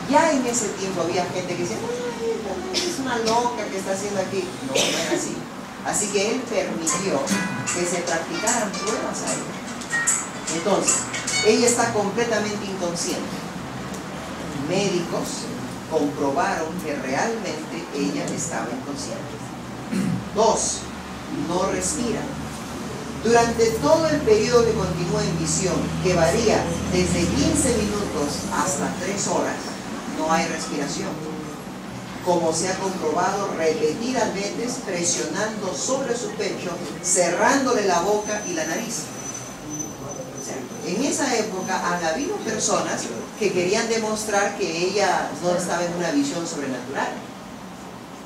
ya en ese tiempo había gente que decía, es una loca que está haciendo aquí. No, no era así. Así que él permitió que se practicaran pruebas a ella. Entonces, ella está completamente inconsciente. Médicos comprobaron que realmente ella estaba inconsciente. 2, no respira. Durante todo el periodo que continúa en visión, que varía desde 15 minutos hasta 3 horas, no hay respiración, como se ha comprobado repetidas veces presionando sobre su pecho, cerrándole la boca y la nariz. O sea, en esa época han habido personas que querían demostrar que ella no estaba en una visión sobrenatural.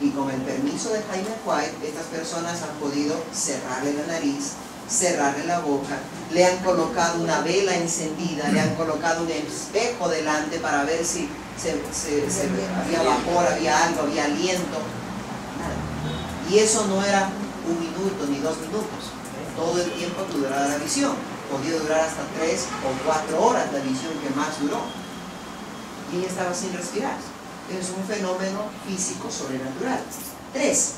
Y con el permiso de Jaime White, estas personas han podido cerrarle la nariz, cerrarle la boca, le han colocado una vela encendida, le han colocado un espejo delante para ver si había vapor, había algo, había aliento. Nada. Y eso no era 1 minuto ni 2 minutos, todo el tiempo que duraba la visión. Podía durar hasta 3 o 4 horas la visión que más duró. Y ella estaba sin respirar. Es un fenómeno físico sobrenatural. 3.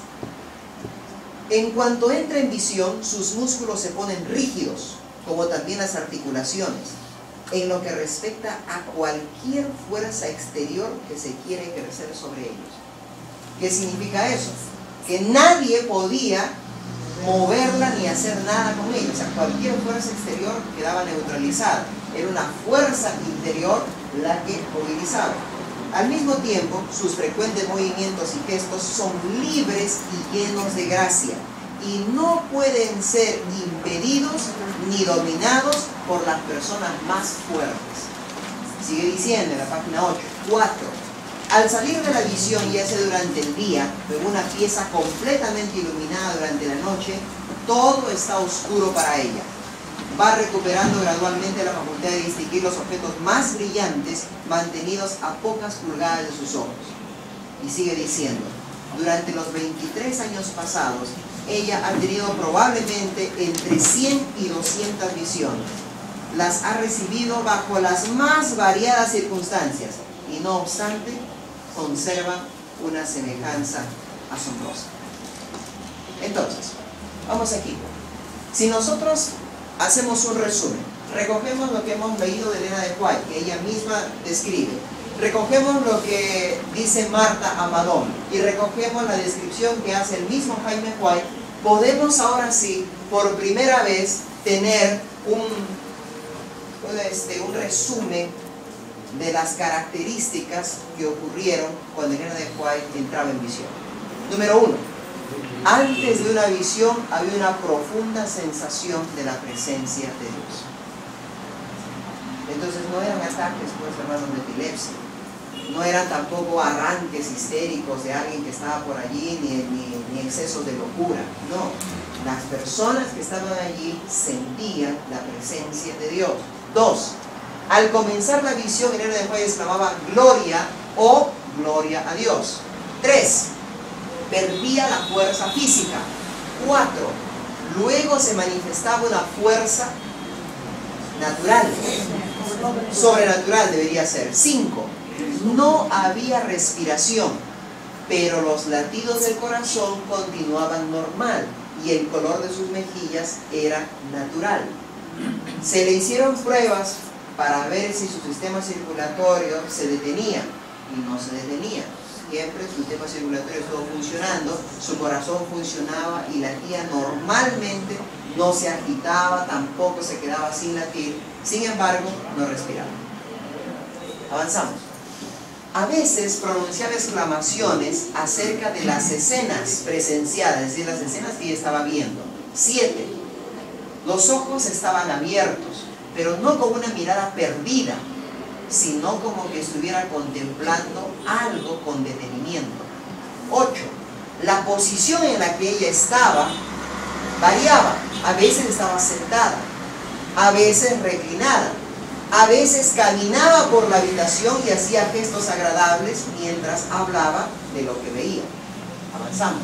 En cuanto entra en visión, sus músculos se ponen rígidos, como también las articulaciones, en lo que respecta a cualquier fuerza exterior que se quiere ejercer sobre ellos. ¿Qué significa eso? Que nadie podía moverla ni hacer nada con ella. O sea, cualquier fuerza exterior quedaba neutralizada. Era una fuerza interior la que movilizaba. Al mismo tiempo, sus frecuentes movimientos y gestos son libres y llenos de gracia, y no pueden ser impedidos ni dominados por las personas más fuertes. Sigue diciendo en la página 8. 4. Al salir de la visión, ya sea durante el día, o en una pieza completamente iluminada durante la noche, todo está oscuro para ella. Va recuperando gradualmente la facultad de distinguir los objetos más brillantes mantenidos a pocas pulgadas de sus ojos. Y sigue diciendo, durante los 23 años pasados, ella ha tenido probablemente entre 100 y 200 visiones. Las ha recibido bajo las más variadas circunstancias y no obstante, conserva una semejanza asombrosa. Entonces, vamos aquí. Si nosotros hacemos un resumen, recogemos lo que hemos leído de Elena de White, que ella misma describe, recogemos lo que dice Marta Amadón y recogemos la descripción que hace el mismo Jaime White, podemos ahora sí, por primera vez, tener un resumen de las características que ocurrieron cuando Elena de White entraba en visión. Número 1. Antes de una visión había una profunda sensación de la presencia de Dios. Entonces no eran ataques, pues, hermanos, de epilepsia. No eran tampoco arranques histéricos de alguien que estaba por allí, ni excesos de locura. No, las personas que estaban allí sentían la presencia de Dios. 2. Al comenzar la visión, Elena de White exclamaba gloria o gloria a Dios. 3. Perdía la fuerza física. 4. Luego se manifestaba una fuerza natural, sobrenatural debería ser. 5. No había respiración, pero los latidos del corazón continuaban normal y el color de sus mejillas era natural. Se le hicieron pruebas para ver si su sistema circulatorio se detenía y no se detenía. Siempre su sistema circulatorio estuvo funcionando, su corazón funcionaba y latía normalmente, no se agitaba, tampoco se quedaba sin latir, sin embargo, no respiraba. Avanzamos. A veces pronunciaba exclamaciones acerca de las escenas presenciadas, es decir, las escenas que ella estaba viendo. 7. Los ojos estaban abiertos, pero no con una mirada perdida, sino como que estuviera contemplando algo con detenimiento. 8. La posición en la que ella estaba variaba. A veces estaba sentada, a veces reclinada, a veces caminaba por la habitación y hacía gestos agradables mientras hablaba de lo que veía. Avanzamos.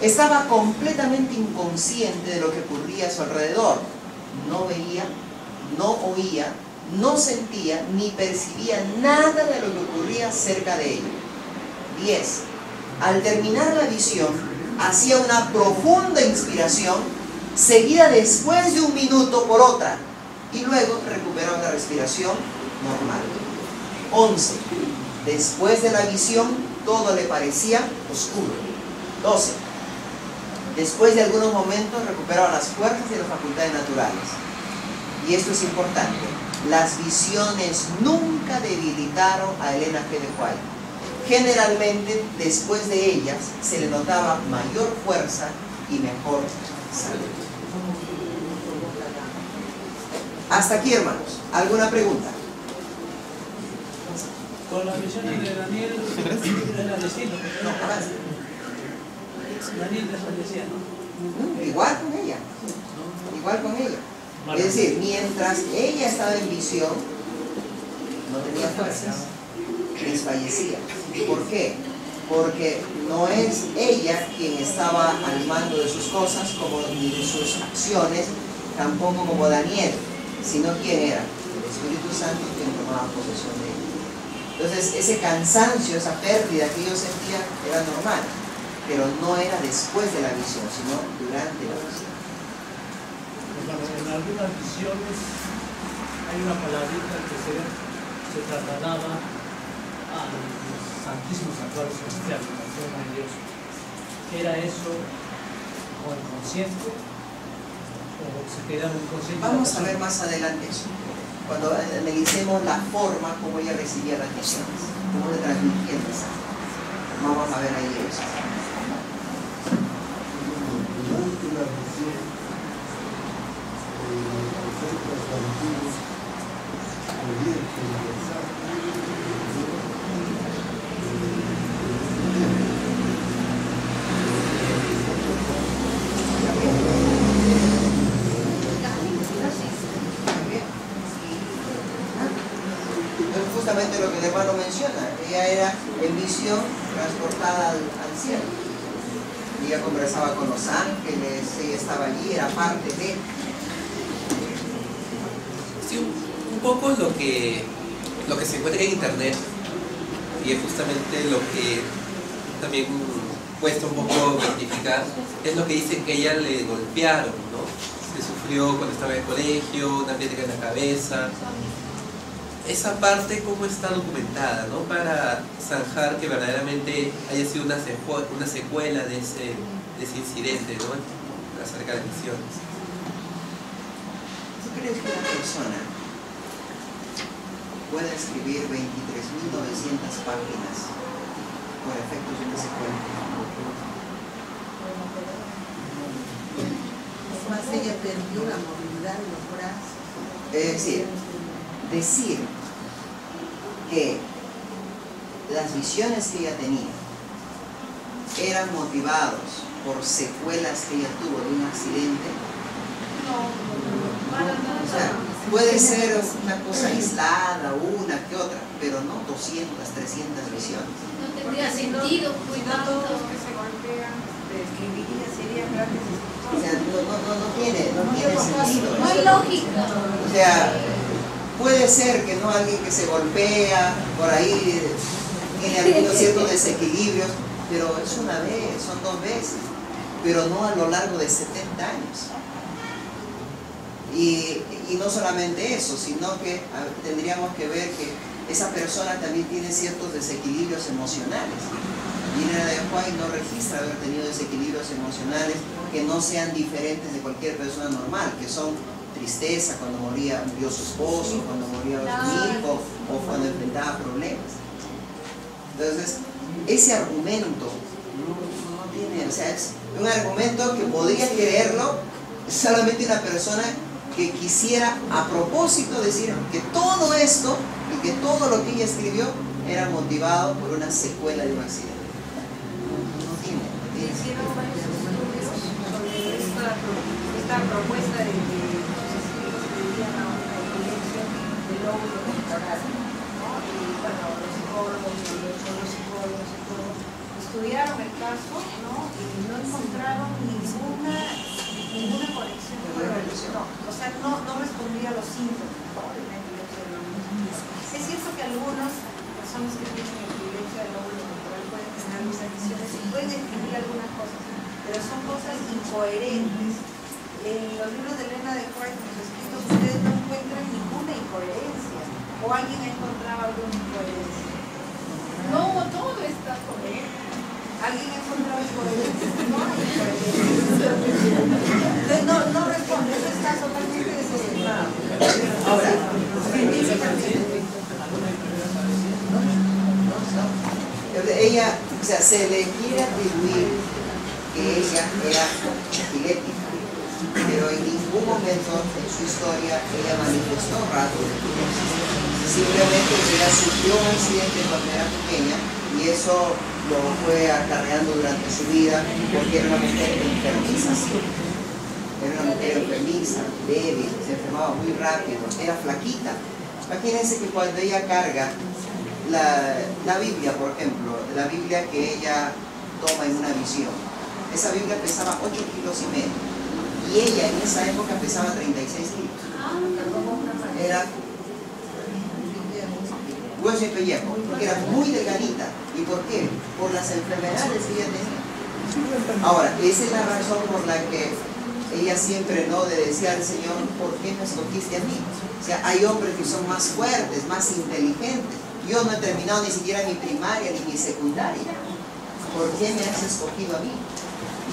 Estaba completamente inconsciente de lo que ocurría a su alrededor. No veía, no oía, no sentía ni percibía nada de lo que ocurría cerca de ella. 10. Al terminar la visión, hacía una profunda inspiración, seguida después de un minuto por otra, y luego recuperaba la respiración normal. 11. Después de la visión, todo le parecía oscuro. 12. Después de algunos momentos, recuperaba las fuerzas y las facultades naturales. Y esto es importante. Las visiones nunca debilitaron a Elena G. de White. Generalmente, después de ellas, se le notaba mayor fuerza y mejor salud. Hasta aquí, hermanos. ¿Alguna pregunta? Con las visiones de Daniel era distinto. No, avanza. Daniel desfallecía, ¿no? Igual con ella. Igual con ella. Es decir, mientras ella estaba en visión, no tenía fuerzas, desfallecía. ¿Por qué? Porque no es ella quien estaba al mando de sus cosas, ni de sus acciones, tampoco como Daniel, sino quién era, el Espíritu Santo quien tomaba posesión de ella. Entonces, ese cansancio, esa pérdida que yo sentía era normal, pero no era después de la visión, sino durante la visión. En algunas visiones hay una palabrita que se trasladaba a los santísimos actuales celestiales, la forma de Dios. ¿Era eso o inconsciente? ¿O se quedaba inconsciente? Vamos a ver más adelante eso, cuando analicemos la forma como ella recibía las visiones, cómo le transmitía el mensaje. Vamos a ver ahí eso. justamente lo que el hermano menciona. Ella era en visión transportada al cielo. Ella conversaba con los ángeles, ella estaba allí, era parte de... Sí, un poco lo que se encuentra en internet, y es justamente lo que también cuesta un poco verificar, es lo que dicen que ella le golpearon, ¿no? Se sufrió cuando estaba en el colegio, una piedra en la cabeza. Esa parte, ¿cómo está documentada, ¿no? Para zanjar que verdaderamente haya sido una secuela de ese incidente, ¿no? Acerca de misiones. ¿Tú crees que una persona puede escribir 23.900 páginas por efectos de una secuela? Más ella perdió la movilidad de los brazos. Es decir que las visiones que ella tenía eran motivados por secuelas que ella tuvo de un accidente. O sea, puede ser una cosa aislada, una que otra, pero no 200, 300 visiones. No tendría sentido, cuidado. Todos los que se golpean, escribiría, serían grandes escritores. O sea, no tiene sentido. No hay lógica. O sea, puede ser que no alguien que se golpea por ahí tiene algunos ciertos desequilibrios, pero es una vez, son 2 veces, pero no a lo largo de 70 años. Y no solamente eso, sino que tendríamos que ver que esa persona también tiene ciertos desequilibrios emocionales. Y Elena de White no registra haber tenido desequilibrios emocionales que no sean diferentes de cualquier persona normal, que son tristeza cuando murió su esposo, cuando moría su hijo o cuando enfrentaba problemas. Entonces, ese argumento no tiene, o sea, es un argumento que podría creerlo solamente una persona que quisiera a propósito decir que todo esto y que todo lo que ella escribió era motivado por una secuela de un accidente. No tiene. Hicieron varios estudios sobre esta propuesta de que sus escritos tendrían a una epilepsia del lóbulo temporal, ¿no? Y bueno, los psicólogos y todo estudiaron el caso, ¿no? Y no encontraron ninguna conexión con la religión. No, o sea, no respondía a los síntomas, ¿no? De una epilepsia del lóbulo temporal. Es cierto que algunas personas que tienen epilepsia del lóbulo temporal pueden tener alucinaciones y pueden escribir algunas cosas, pero son cosas incoherentes. En los libros de Elena de White, en los escritos, ustedes no encuentran ninguna incoherencia, o alguien ha encontrado alguna incoherencia. No, todo está correcto. ¿Alguien ha encontrado incoherencia? No hay incoherencia. Entonces no responde, eso está totalmente desestimado. Ahora, ella, o sea, se le quiere atribuir que ella era epiléptica, pero en ningún momento en su historia ella manifestó rasgos de epilepsia. Simplemente ella sufrió un accidente cuando era pequeña y eso lo fue acarreando durante su vida porque era una mujer enfermiza. Era una mujer enfermiza, débil, se enfermaba muy rápido, era flaquita. Imagínense que cuando ella carga la Biblia, por ejemplo, la Biblia que ella toma en una visión, esa Biblia pesaba 8,5 kilos y ella en esa época pesaba 36 kilos. Era hueso y pellejo, porque era muy delgadita. ¿Y por qué? Por las enfermedades que ella tenía. Ahora, esa es la razón por la que ella siempre no le decía al Señor, ¿por qué me escogiste a mí? O sea, hay hombres que son más fuertes, más inteligentes. Yo no he terminado ni siquiera mi primaria ni mi secundaria. ¿Por qué me has escogido a mí?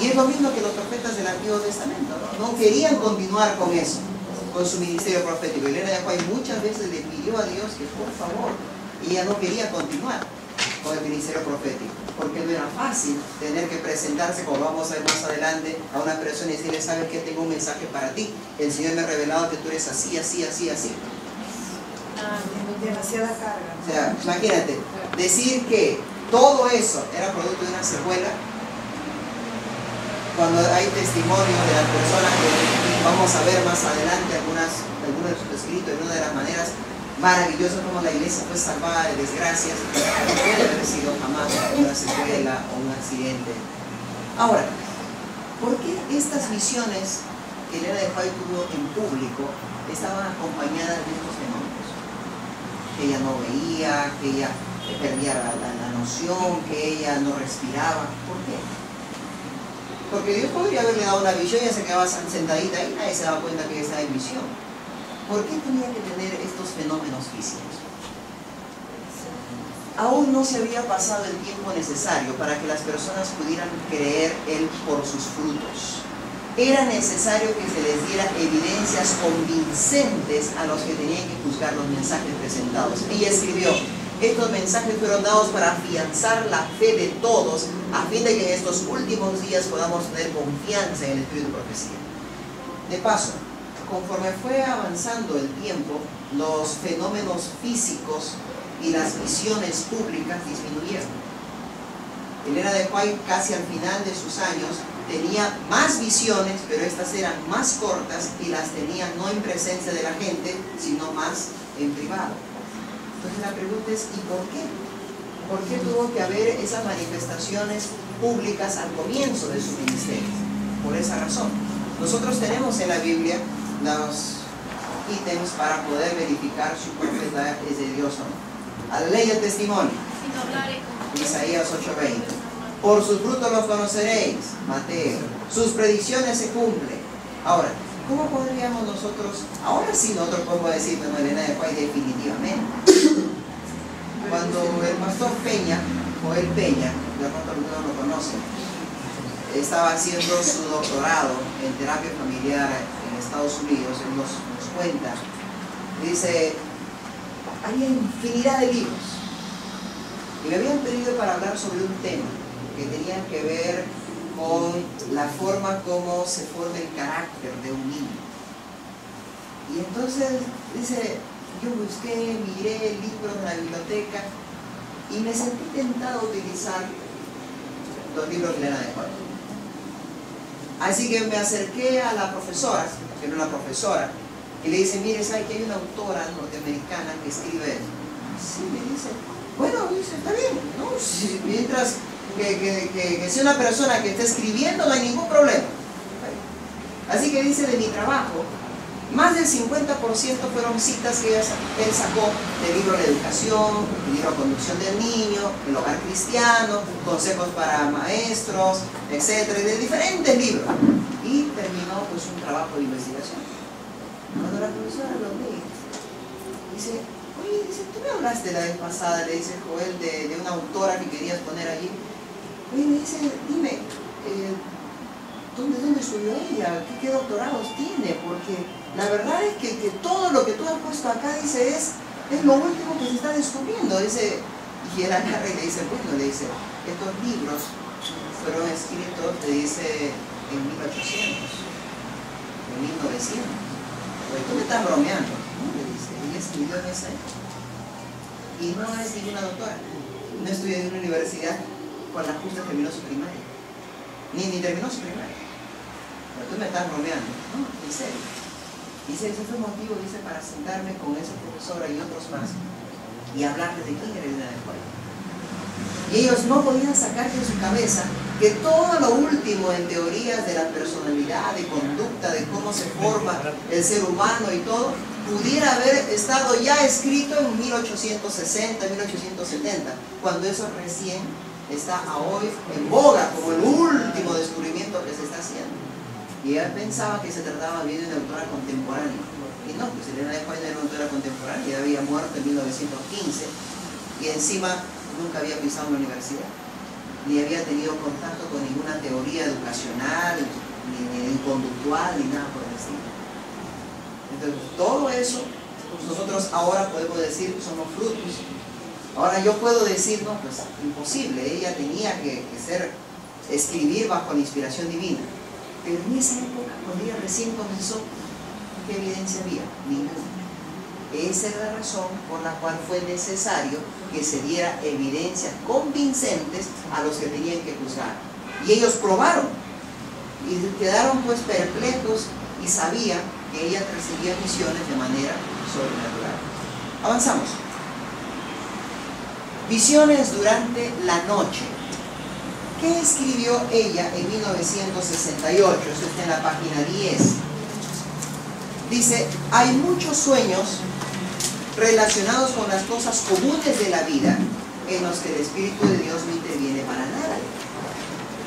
Y es lo mismo que los profetas del Antiguo Testamento, ¿no? No querían continuar con eso, con su ministerio profético. Elena de White muchas veces le pidió a Dios que por favor, y ella no quería continuar con el ministerio profético, porque no era fácil tener que presentarse, como vamos a ver más adelante, a una persona y decirle, ¿sabes qué? Tengo un mensaje para ti. El Señor me ha revelado que tú eres así, así, así, así. Demasiada carga. O sea, imagínate, decir que todo eso era producto de una secuela, cuando hay testimonios de las personas que vamos a ver más adelante, algunos de sus escritos, de una de las maneras, maravilloso como la iglesia fue salvada de desgracias, no puede haber sido jamás una secuela o un accidente. Ahora, ¿por qué estas visiones que Elena de White tuvo en público estaban acompañadas de estos fenómenos? Que ella no veía, que ella perdía la noción, que ella no respiraba. ¿Por qué? Porque Dios podría haberle dado una visión y ella se quedaba sentadita ahí, nadie se daba cuenta que ella estaba en visión. ¿Por qué tenía que tener estos fenómenos físicos? Aún no se había pasado el tiempo necesario para que las personas pudieran creer Él por sus frutos. Era necesario que se les diera evidencias convincentes a los que tenían que juzgar los mensajes presentados. Ella escribió: estos mensajes fueron dados para afianzar la fe de todos, a fin de que en estos últimos días podamos tener confianza en el espíritu de profecía. De paso, conforme fue avanzando el tiempo, los fenómenos físicos y las visiones públicas disminuyeron. Elena de White, casi al final de sus años, tenía más visiones, pero estas eran más cortas y las tenía no en presencia de la gente, sino más en privado. Entonces la pregunta es, ¿y por qué? ¿Por qué tuvo que haber esas manifestaciones públicas al comienzo de su ministerio? Por esa razón. Nosotros tenemos en la Biblia los ítems para poder verificar si un profeta es de Dios o no. A la ley y el testimonio. Isaías 8:20. Por sus frutos los conoceréis. Mateo. Sus predicciones se cumplen. Ahora, ¿cómo podríamos nosotros, ahora sí nosotros podemos decir, bueno, Elena de White definitivamente? Cuando el pastor Peña, Joel Peña, de pronto algunos lo conocen, estaba haciendo su doctorado en terapia familiar en Estados Unidos, él nos cuenta, dice, había infinidad de libros y me habían pedido para hablar sobre un tema que tenía que ver con la forma como se forma el carácter de un niño. Y entonces dice, yo busqué, miré libros en la biblioteca y me sentí tentado a utilizar los libros de Elena de White. Así que me acerqué a la profesora, que era una profesora, y le dice, mire, ¿sabe que hay una autora norteamericana que escribe eso? Sí, me dice, bueno, dice, está bien, ¿no? Si, mientras que sea una persona que esté escribiendo, no hay ningún problema. Así que dice, de mi trabajo, más del 50% fueron citas que él sacó del libro de educación, del libro de conducción del niño, el hogar cristiano, consejos para maestros, etcétera, de diferentes libros. Y terminó pues un trabajo de investigación. Cuando la profesora lo lee, dice, oye, dice, tú me hablaste la vez pasada, le dice Joel, de una autora que querías poner allí. Oye, me dice, dime, ¿dónde estudió ella? ¿Qué doctorados tiene? Porque la verdad es que todo lo que tú has puesto acá, dice, es lo último que se está descubriendo. Dice, y él agarra y le dice, bueno, le dice, estos libros fueron escritos, le dice, en 1800, en 1900. Oye, tú me estás bromeando, ¿no? Le dice, ella escribió en esa época. Y no es ninguna doctora, no estudió en una universidad, con la justa terminó su primaria. Ni terminó su primaria. Pero tú me estás bromeando, ¿no? En serio. Dice, ese fue el motivo, dice, para sentarme con esa profesora y otros más y hablarles de quién era Elena de White. Y ellos no podían sacar de su cabeza que todo lo último en teorías de la personalidad, de conducta, de cómo se forma el ser humano y todo, pudiera haber estado ya escrito en 1860, 1870, cuando eso recién está a hoy en boga como el último descubrimiento que se está haciendo. Y él pensaba que se trataba bien de una autora contemporánea. Y no, pues Elena de White era una autora contemporánea, ya había muerto en 1915 y encima nunca había pisado una universidad, ni había tenido contacto con ninguna teoría educacional, ni conductual, ni nada por el estilo. Entonces, todo eso, pues nosotros ahora podemos decir somos frutos. Ahora yo puedo decir, no, pues imposible, ella tenía que escribir bajo la inspiración divina. Pero en esa época, cuando ella recién comenzó, ¿qué evidencia había? Ninguna. Esa era la razón por la cual fue necesario que se diera evidencias convincentes a los que tenían que juzgar. Y ellos probaron y quedaron pues perplejos y sabían que ella recibía visiones de manera sobrenatural. Avanzamos. Visiones durante la noche. ¿Qué escribió ella en 1968? Esto está en la página 10. Dice, hay muchos sueños relacionados con las cosas comunes de la vida en los que el Espíritu de Dios no interviene para nada.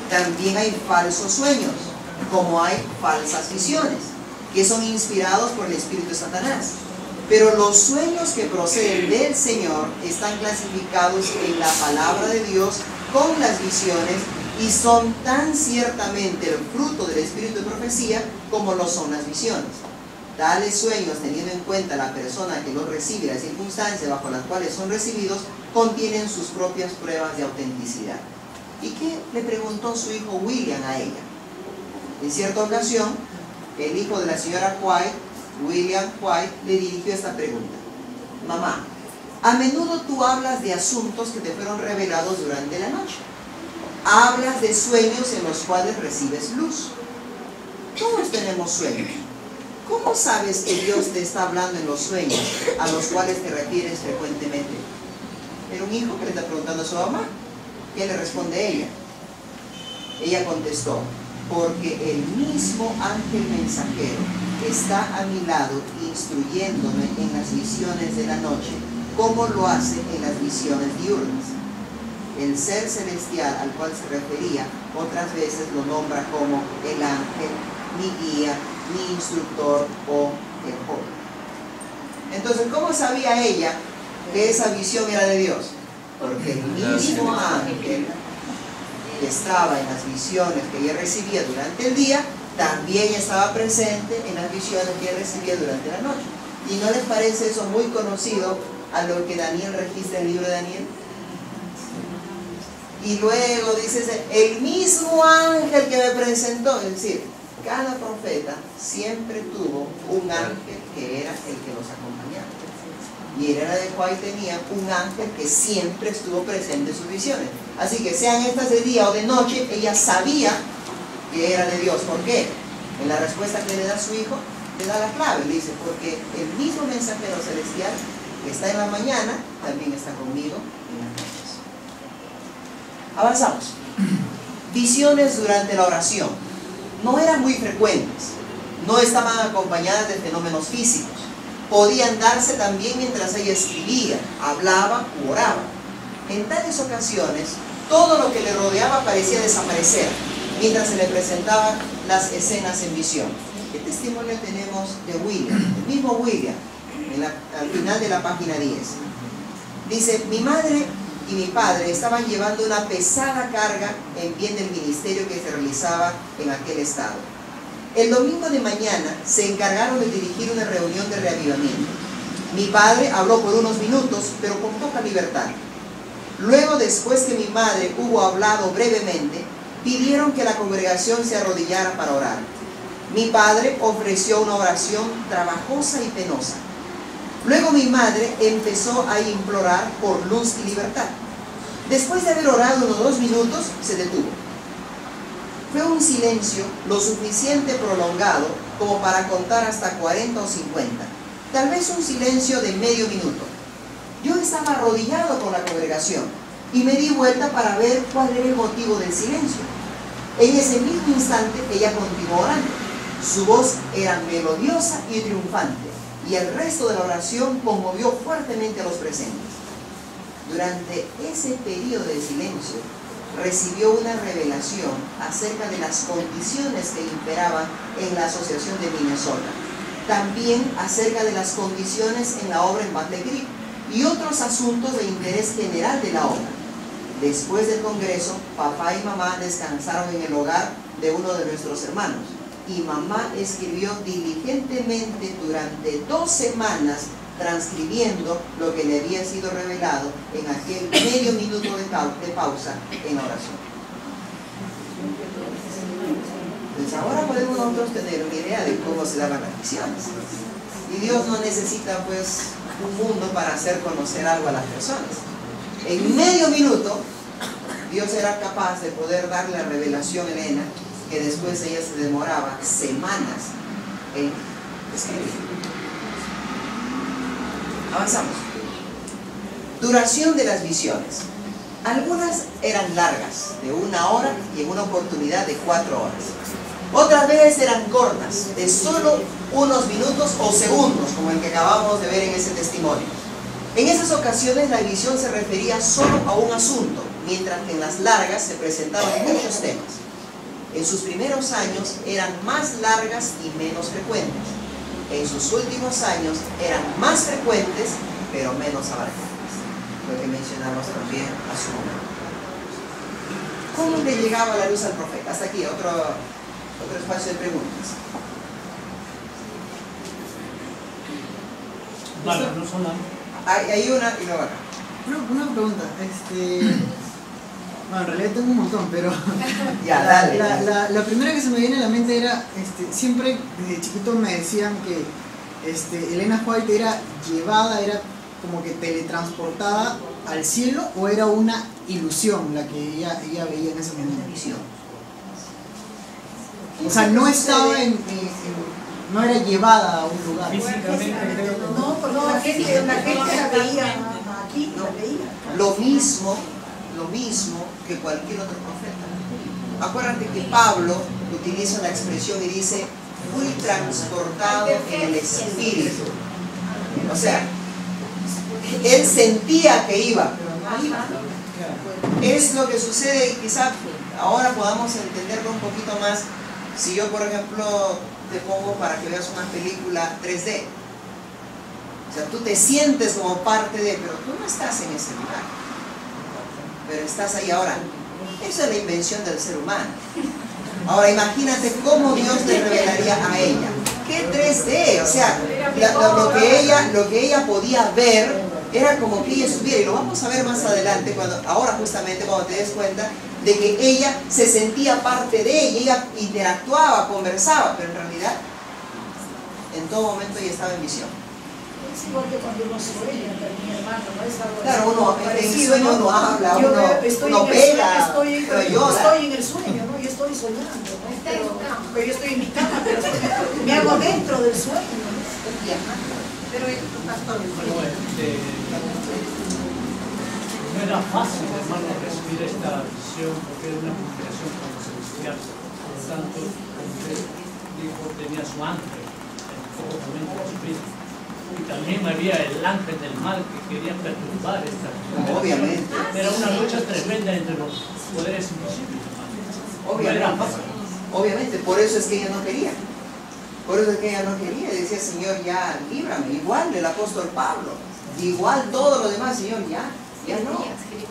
También hay falsos sueños, como hay falsas visiones, que son inspirados por el Espíritu de Satanás. Pero los sueños que proceden del Señor están clasificados en la palabra de Dios con las visiones y son tan ciertamente el fruto del espíritu de profecía como lo son las visiones. Tales sueños, teniendo en cuenta la persona que los recibe y las circunstancias bajo las cuales son recibidos, contienen sus propias pruebas de autenticidad. ¿Y qué le preguntó su hijo William a ella? En cierta ocasión, el hijo de la señora White, William White, le dirigió esta pregunta: mamá, a menudo tú hablas de asuntos que te fueron revelados durante la noche. Hablas de sueños en los cuales recibes luz. Todos tenemos sueños. ¿Cómo sabes que Dios te está hablando en los sueños a los cuales te refieres frecuentemente? Era un hijo que le está preguntando a su mamá. ¿Qué le responde ella? Ella contestó: porque el mismo ángel mensajero está a mi lado instruyéndome en las visiones de la noche, como lo hace en las visiones diurnas. El ser celestial al cual se refería otras veces lo nombra como el ángel, mi guía, mi instructor o el joven. Entonces, ¿cómo sabía ella que esa visión era de Dios? Porque el mismo ángel que estaba en las visiones que ella recibía durante el día, también estaba presente en las visiones que ella recibía durante la noche. ¿Y no les parece eso muy conocido a lo que Daniel registra en el libro de Daniel? Y luego dice, el mismo ángel que me presentó, es decir, cada profeta siempre tuvo un ángel que era el que los acompañaba. Y en era de White tenía un ángel que siempre estuvo presente en sus visiones. Así que sean estas de día o de noche, ella sabía que era de Dios. ¿Por qué? En la respuesta que le da a su hijo, le da la clave. Le dice, porque el mismo mensajero celestial que está en la mañana, también está conmigo en las noches. Avanzamos. Visiones durante la oración. No eran muy frecuentes. No estaban acompañadas de fenómenos físicos. Podían darse también mientras ella escribía, hablaba u oraba. En tales ocasiones, todo lo que le rodeaba parecía desaparecer mientras se le presentaban las escenas en visión. ¿Qué testimonio tenemos de William? El mismo William, al final de la página 10. Dice, mi madre y mi padre estaban llevando una pesada carga en bien del ministerio que se realizaba en aquel estado. El domingo de mañana se encargaron de dirigir una reunión de reavivamiento. Mi padre habló por unos minutos, pero con poca libertad. Luego, después que mi madre hubo hablado brevemente, pidieron que la congregación se arrodillara para orar. Mi padre ofreció una oración trabajosa y penosa. Luego mi madre empezó a implorar por luz y libertad. Después de haber orado unos 2 minutos, se detuvo. Fue un silencio lo suficiente prolongado como para contar hasta 40 o 50. Tal vez un silencio de medio minuto. Yo estaba arrodillado con la congregación y me di vuelta para ver cuál era el motivo del silencio. En ese mismo instante ella continuó orando. Su voz era melodiosa y triunfante, y el resto de la oración conmovió fuertemente a los presentes. Durante ese periodo de silencio, recibió una revelación acerca de las condiciones que imperaban en la Asociación de Minnesota, también acerca de las condiciones en la obra en Battle Creek y otros asuntos de interés general de la obra. Después del congreso, papá y mamá descansaron en el hogar de uno de nuestros hermanos, y mamá escribió diligentemente durante 2 semanas, transcribiendo lo que le había sido revelado en aquel medio minuto de pausa en la oración. Pues ahora podemos nosotros tener una idea de cómo se daban las visiones. Y Dios no necesita pues un mundo para hacer conocer algo a las personas. En medio minuto, Dios era capaz de poder darle la revelación a Elena, que después ella se demoraba semanas en escribir. Avanzamos. Duración de las visiones. Algunas eran largas, de 1 hora y en una oportunidad de 4 horas. Otras veces eran cortas, de solo unos minutos o segundos, como el que acabamos de ver en ese testimonio. En esas ocasiones la visión se refería solo a un asunto, mientras que en las largas se presentaban muchos temas. En sus primeros años eran más largas y menos frecuentes. En sus últimos años eran más frecuentes, pero menos abarcantes. Lo que mencionamos también hace un momento. ¿Cómo le llegaba la luz al profeta? Hasta aquí, otro espacio de preguntas. Vale, no son Hay una y luego acá. Una pregunta, bueno, en realidad tengo un montón, pero Ya, dale. la primera que se me viene a la mente era, siempre desde chiquito me decían que Elena White era llevada, era como que teletransportada al cielo, o era una ilusión la que ella veía en ese momento. Visión. O sea, no estaba no era llevada a un lugar. Físicamente creo que No, porque la gente la veía aquí, la veía. Lo mismo que cualquier otro profeta. Acuérdate que Pablo utiliza la expresión y dice, fui transportado en el Espíritu. O sea, él sentía que iba, pero no iba. Es lo que sucede, y quizá ahora podamos entenderlo un poquito más si yo, por ejemplo, te pongo para que veas una película 3D. O sea, tú te sientes como parte de, pero tú no estás en ese lugar. Pero estás ahí ahora. Esa es la invención del ser humano. Ahora imagínate cómo Dios le revelaría a ella. ¿Qué 3D? O sea, lo que ella podía ver era como que ella estuviera, y lo vamos a ver más adelante, ahora justamente cuando te des cuenta de que ella se sentía parte de ella interactuaba, conversaba, pero en realidad en todo momento ella estaba en visión. Es igual que cuando uno sueña, mi hermano, ¿no? Es algo Claro, uno en el sueño uno habla, yo uno pega, llora. estoy en el sueño, ¿no? Yo estoy soñando, ¿no? Pero yo estoy en mi cama, pero me hago dentro del sueño, ¿no? Pero el pastor, no era fácil, hermano, recibir esta visión porque era una comunicación con los celestiales. Por lo tanto, usted dijo, tenía su ángel en todo momento de su vida. Y también había el ángel del mal que quería perturbar esta visión. Obviamente. Era una lucha tremenda entre los poderes invisibles, hermano. Obviamente. No era fácil. Obviamente, por eso es que ella no quería. Por eso es que ella no quería. Decía, Señor, ya líbrame. Igual el apóstol Pablo. Igual todos los demás, Señor, ya no.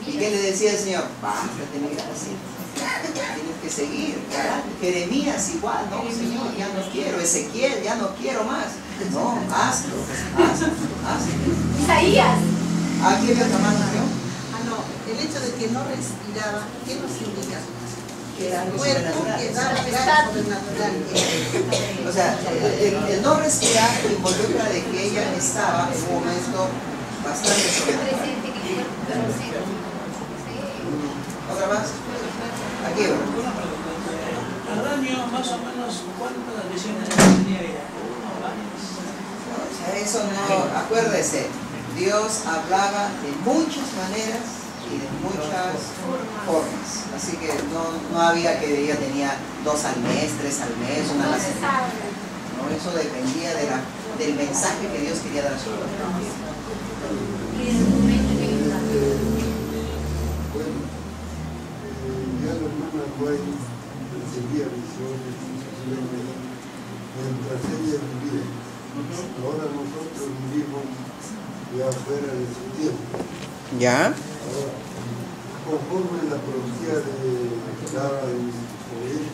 ¿Y qué le decía el Señor? Bástate, mira, así. Tienes que seguir. Jeremías igual, no, Señor, ya no quiero. Ezequiel, ya no quiero más. No, hazlo. Isaías. Aquí había otra mano, ¿no? No, el hecho de que no respiraba, ¿qué nos indica? Que Era el algo cuerpo sobrenatural. quedaba sobrenatural. O sea, el no respirar involucra de que ella estaba en un momento bastante sobrenatural. Presente, que el cuerpo presente. ¿Otra más? Aquí, ¿verdad? al año más o menos cuántas visiones tenía ella. O sea, eso no, acuérdese, Dios hablaba de muchas maneras y de muchas formas. Así que no había que ella tenía 2 al mes, 3 al mes, 1 a la semana. No, eso dependía del mensaje que Dios quería dar a su pueblo. Y en el momento que yo Ya la hermana White recibía visiones mientras ella vivía. Ahora nosotros vivimos ya fuera de su tiempo. ¿Ya? Ahora, conforme la profecía de Clara y Joel,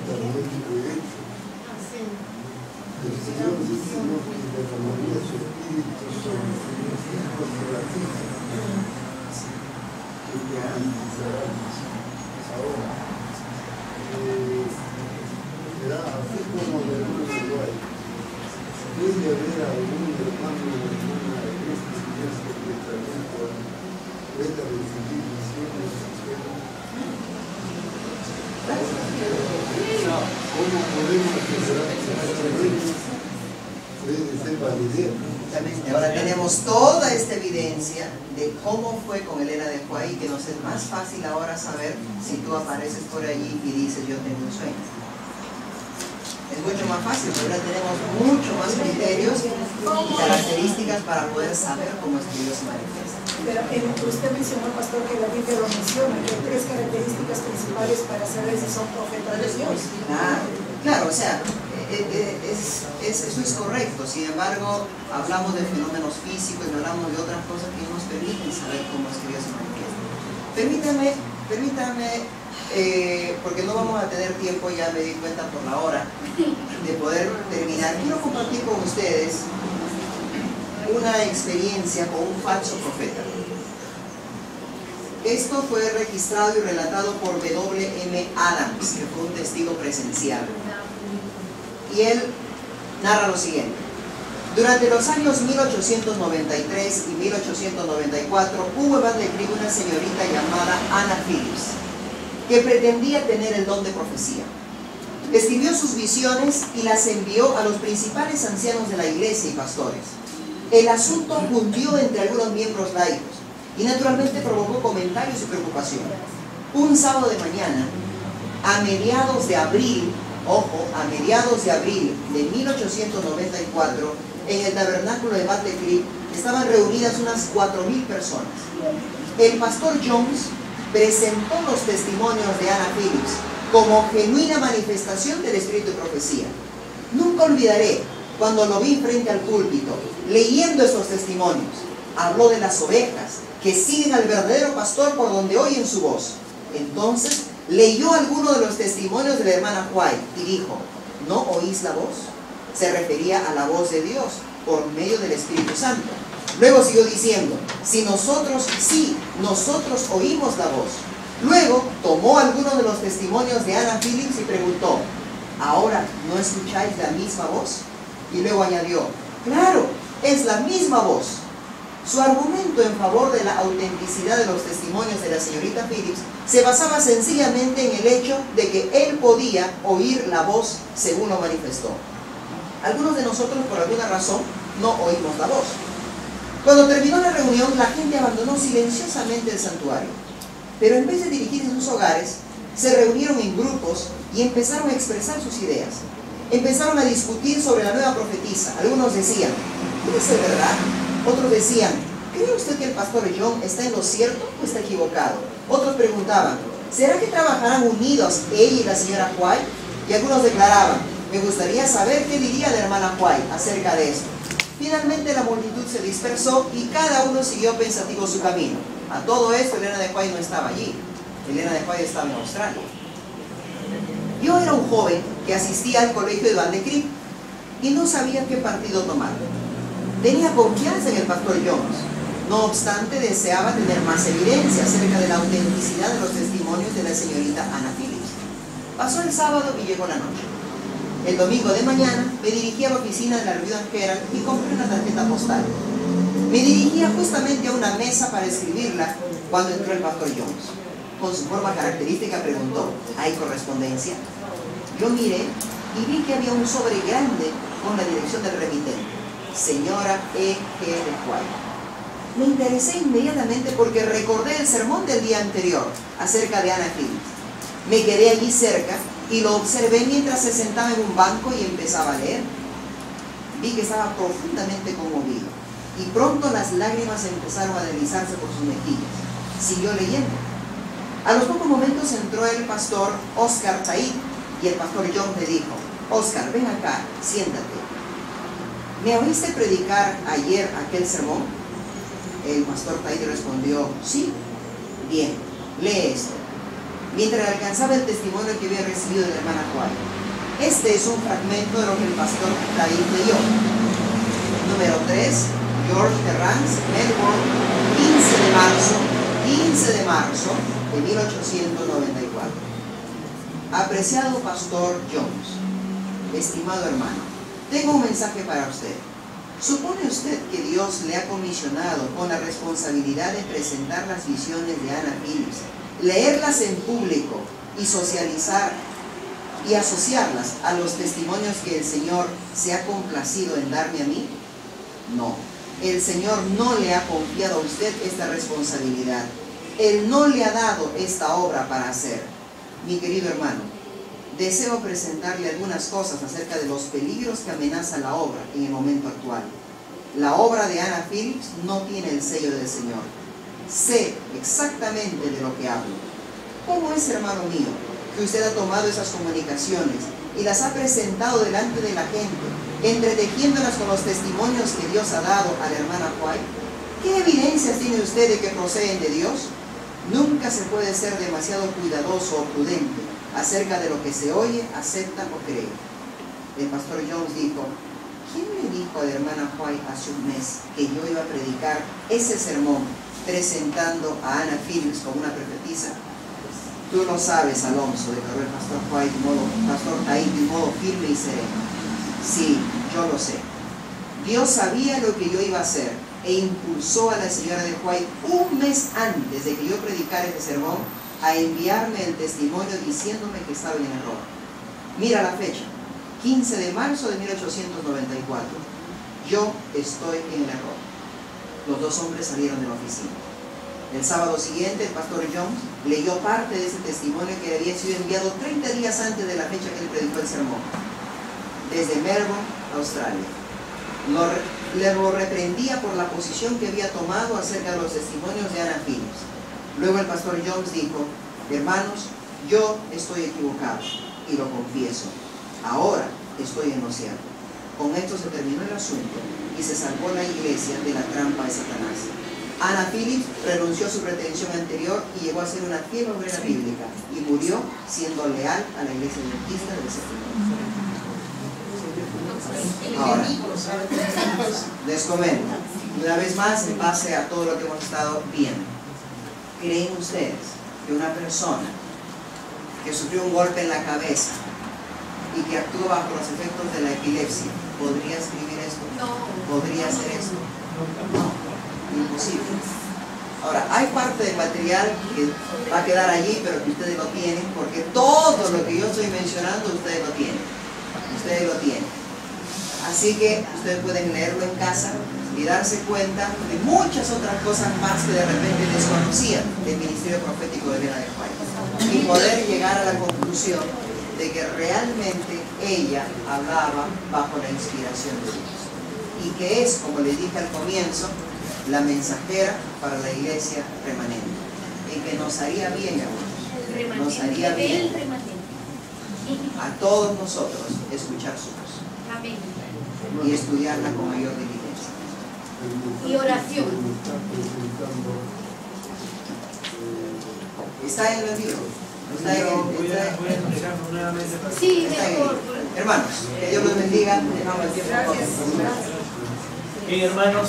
también fue hecho. El Señor dice que derramaría su espíritu sobre sus hijos y las hijas. Que ya ahora será así como de hermano igual. Puede haber algún hermano o hermana en esta iglesia que también pueda recibir visiones sexuales. ¿Cómo podemos asegurar que esta puede ser validez? Exactamente. Ahora tenemos toda esta evidencia de cómo fue con Elena de White, que nos es más fácil ahora saber si tú apareces por allí y dices yo tengo un sueño. Es mucho más fácil, porque ahora tenemos mucho más criterios y características para poder saber cómo es que Dios se manifiesta. Pero usted mencionó, pastor, que la Biblia lo menciona, que hay 3 características principales para saber si son profetas de Dios. Claro, o sea, eso es correcto. Sin embargo, hablamos de fenómenos físicos y hablamos de otras cosas que no nos permiten saber cómo es que Dios se manifiesta. Permítame, porque no vamos a tener tiempo, ya me di cuenta por la hora, de poder terminar. Quiero compartir con ustedes una experiencia con un falso profeta. Esto fue registrado y relatado por W.M. Adams, que fue un testigo presencial. Y él narra lo siguiente. Durante los años 1893 y 1894 hubo en Battle Creek una señorita llamada Anna Phillips, que pretendía tener el don de profecía. Escribió sus visiones y las envió a los principales ancianos de la iglesia y pastores. El asunto cundió entre algunos miembros laicos y naturalmente provocó comentarios y preocupación. Un sábado de mañana, a mediados de abril, a mediados de abril de 1894, en el tabernáculo de Battle Creek estaban reunidas unas 4,000 personas. El pastor Jones presentó los testimonios de Anna Phillips como genuina manifestación del espíritu de profecía. Nunca olvidaré cuando lo vi frente al púlpito, leyendo estos testimonios. Habló de las ovejas que siguen al verdadero pastor por donde oyen su voz. Entonces leyó alguno de los testimonios de la hermana White y dijo: ¿no oís la voz? Se refería a la voz de Dios por medio del Espíritu Santo. Luego siguió diciendo: nosotros oímos la voz. Luego tomó algunos de los testimonios de Anna Phillips y preguntó: ¿ahora no escucháis la misma voz? Y luego añadió: claro, es la misma voz. Su argumento en favor de la autenticidad de los testimonios de la señorita Phillips se basaba sencillamente en el hecho de que él podía oír la voz según lo manifestó. Algunos de nosotros, por alguna razón, no oímos la voz. Cuando terminó la reunión, la gente abandonó silenciosamente el santuario. Pero en vez de dirigirse a sus hogares, se reunieron en grupos y empezaron a expresar sus ideas. Empezaron a discutir sobre la nueva profetisa. Algunos decían: ¿puede ser verdad? Otros decían: ¿cree usted que el pastor John está en lo cierto o está equivocado? Otros preguntaban: ¿será que trabajarán unidos ella y la señora White? Y algunos declaraban: me gustaría saber qué diría la hermana White acerca de esto. Finalmente la multitud se dispersó y cada uno siguió pensativo su camino. A todo esto, Elena de White no estaba allí. Elena de White estaba en Australia. Yo era un joven que asistía al colegio de Battle Creek y no sabía qué partido tomar. Tenía confianza en el pastor Jones. No obstante, deseaba tener más evidencia acerca de la autenticidad de los testimonios de la señorita Anna Phillips. Pasó el sábado y llegó la noche. El domingo de mañana me dirigí a la oficina de la Review and Herald y compré una tarjeta postal. Me dirigía justamente a una mesa para escribirla cuando entró el pastor Jones. Con su forma característica preguntó: ¿hay correspondencia? Yo miré y vi que había un sobre grande con la dirección del remitente: señora E.G. de White. Me interesé inmediatamente porque recordé el sermón del día anterior acerca de Anna Phillips. Me quedé allí cerca y lo observé mientras se sentaba en un banco y empezaba a leer. Vi que estaba profundamente conmovido y pronto las lágrimas empezaron a deslizarse por sus mejillas. Siguió leyendo. A los pocos momentos entró el pastor Oscar Taid y el pastor John le dijo: Oscar, ven acá, siéntate. ¿Me oíste predicar ayer aquel sermón? El pastor Taid respondió: sí. Bien, lee esto. Mientras alcanzaba el testimonio que había recibido de la hermana White. Este es un fragmento de lo que el pastor Taid leyó. Número 3, George Terrance, Melbourne, 15 de marzo de 1894. Apreciado pastor Jones, estimado hermano, tengo un mensaje para usted. ¿Supone usted que Dios le ha comisionado con la responsabilidad de presentar las visiones de Anna Phillips, leerlas en público y socializar y asociarlas a los testimonios que el Señor se ha complacido en darme a mí? No, el Señor no le ha confiado a usted esta responsabilidad. Él no le ha dado esta obra para hacer. Mi querido hermano, deseo presentarle algunas cosas acerca de los peligros que amenaza la obra en el momento actual. La obra de Anna Phillips no tiene el sello del Señor. Sé exactamente de lo que hablo. ¿Cómo es, hermano mío, que usted ha tomado esas comunicaciones y las ha presentado delante de la gente, entretejiéndolas con los testimonios que Dios ha dado a la hermana White? ¿Qué evidencias tiene usted de que proceden de Dios? Nunca se puede ser demasiado cuidadoso o prudente acerca de lo que se oye, acepta o cree. El pastor Jones dijo: ¿quién le dijo a la hermana White hace un mes que yo iba a predicar ese sermón presentando a Anna Phillips como una profetisa? Tú lo sabes, Alonso, declaró el pastor White, pastor Tahiti, de modo firme y sereno. Sí, yo lo sé. Dios sabía lo que yo iba a hacer e impulsó a la señora de White un mes antes de que yo predicara este sermón a enviarme el testimonio diciéndome que estaba en error. Mira la fecha, 15 de marzo de 1894. Yo estoy en error. Los dos hombres salieron de la oficina. El sábado siguiente, el pastor Jones leyó parte de ese testimonio que había sido enviado 30 días antes de la fecha que él predicó el sermón, desde Melbourne, Australia. Le lo reprendía por la posición que había tomado acerca de los testimonios de Anna Phillips. Luego el pastor Jones dijo: hermanos, yo estoy equivocado y lo confieso. Ahora estoy en lo cierto. Con esto se terminó el asunto y se salvó la iglesia de la trampa de Satanás. Anna Phillips renunció a su pretensión anterior y llegó a ser una fiel obrera bíblica y murió siendo leal a la iglesia adventista del séptimo día. Ahora, les comento una vez más en base a todo lo que hemos estado viendo. ¿Creen ustedes que una persona que sufrió un golpe en la cabeza y que actúa bajo los efectos de la epilepsia podría escribir esto? No. ¿Podría hacer esto? No, imposible. Ahora, hay parte del material que va a quedar allí, pero que ustedes lo tienen, porque todo lo que yo estoy mencionando ustedes lo tienen. Ustedes lo tienen. Así que ustedes pueden leerlo en casa y darse cuenta de muchas otras cosas más que de repente desconocían del ministerio profético de Elena de White, y poder llegar a la conclusión de que realmente ella hablaba bajo la inspiración de Dios, y que es, como les dije al comienzo, la mensajera para la iglesia remanente, y que nos haría bien, hermanos, nos haría bien a todos nosotros escuchar su voz. Amén. Y estudiarla con mayor diligencia. Y oración. Está en el libro. Está en voy a explicarlo nuevamente. Sí, está en el mejor. libro. Hermanos, que Dios los bendiga. Dejamos el tiempo. Gracias. Bien, hermanos.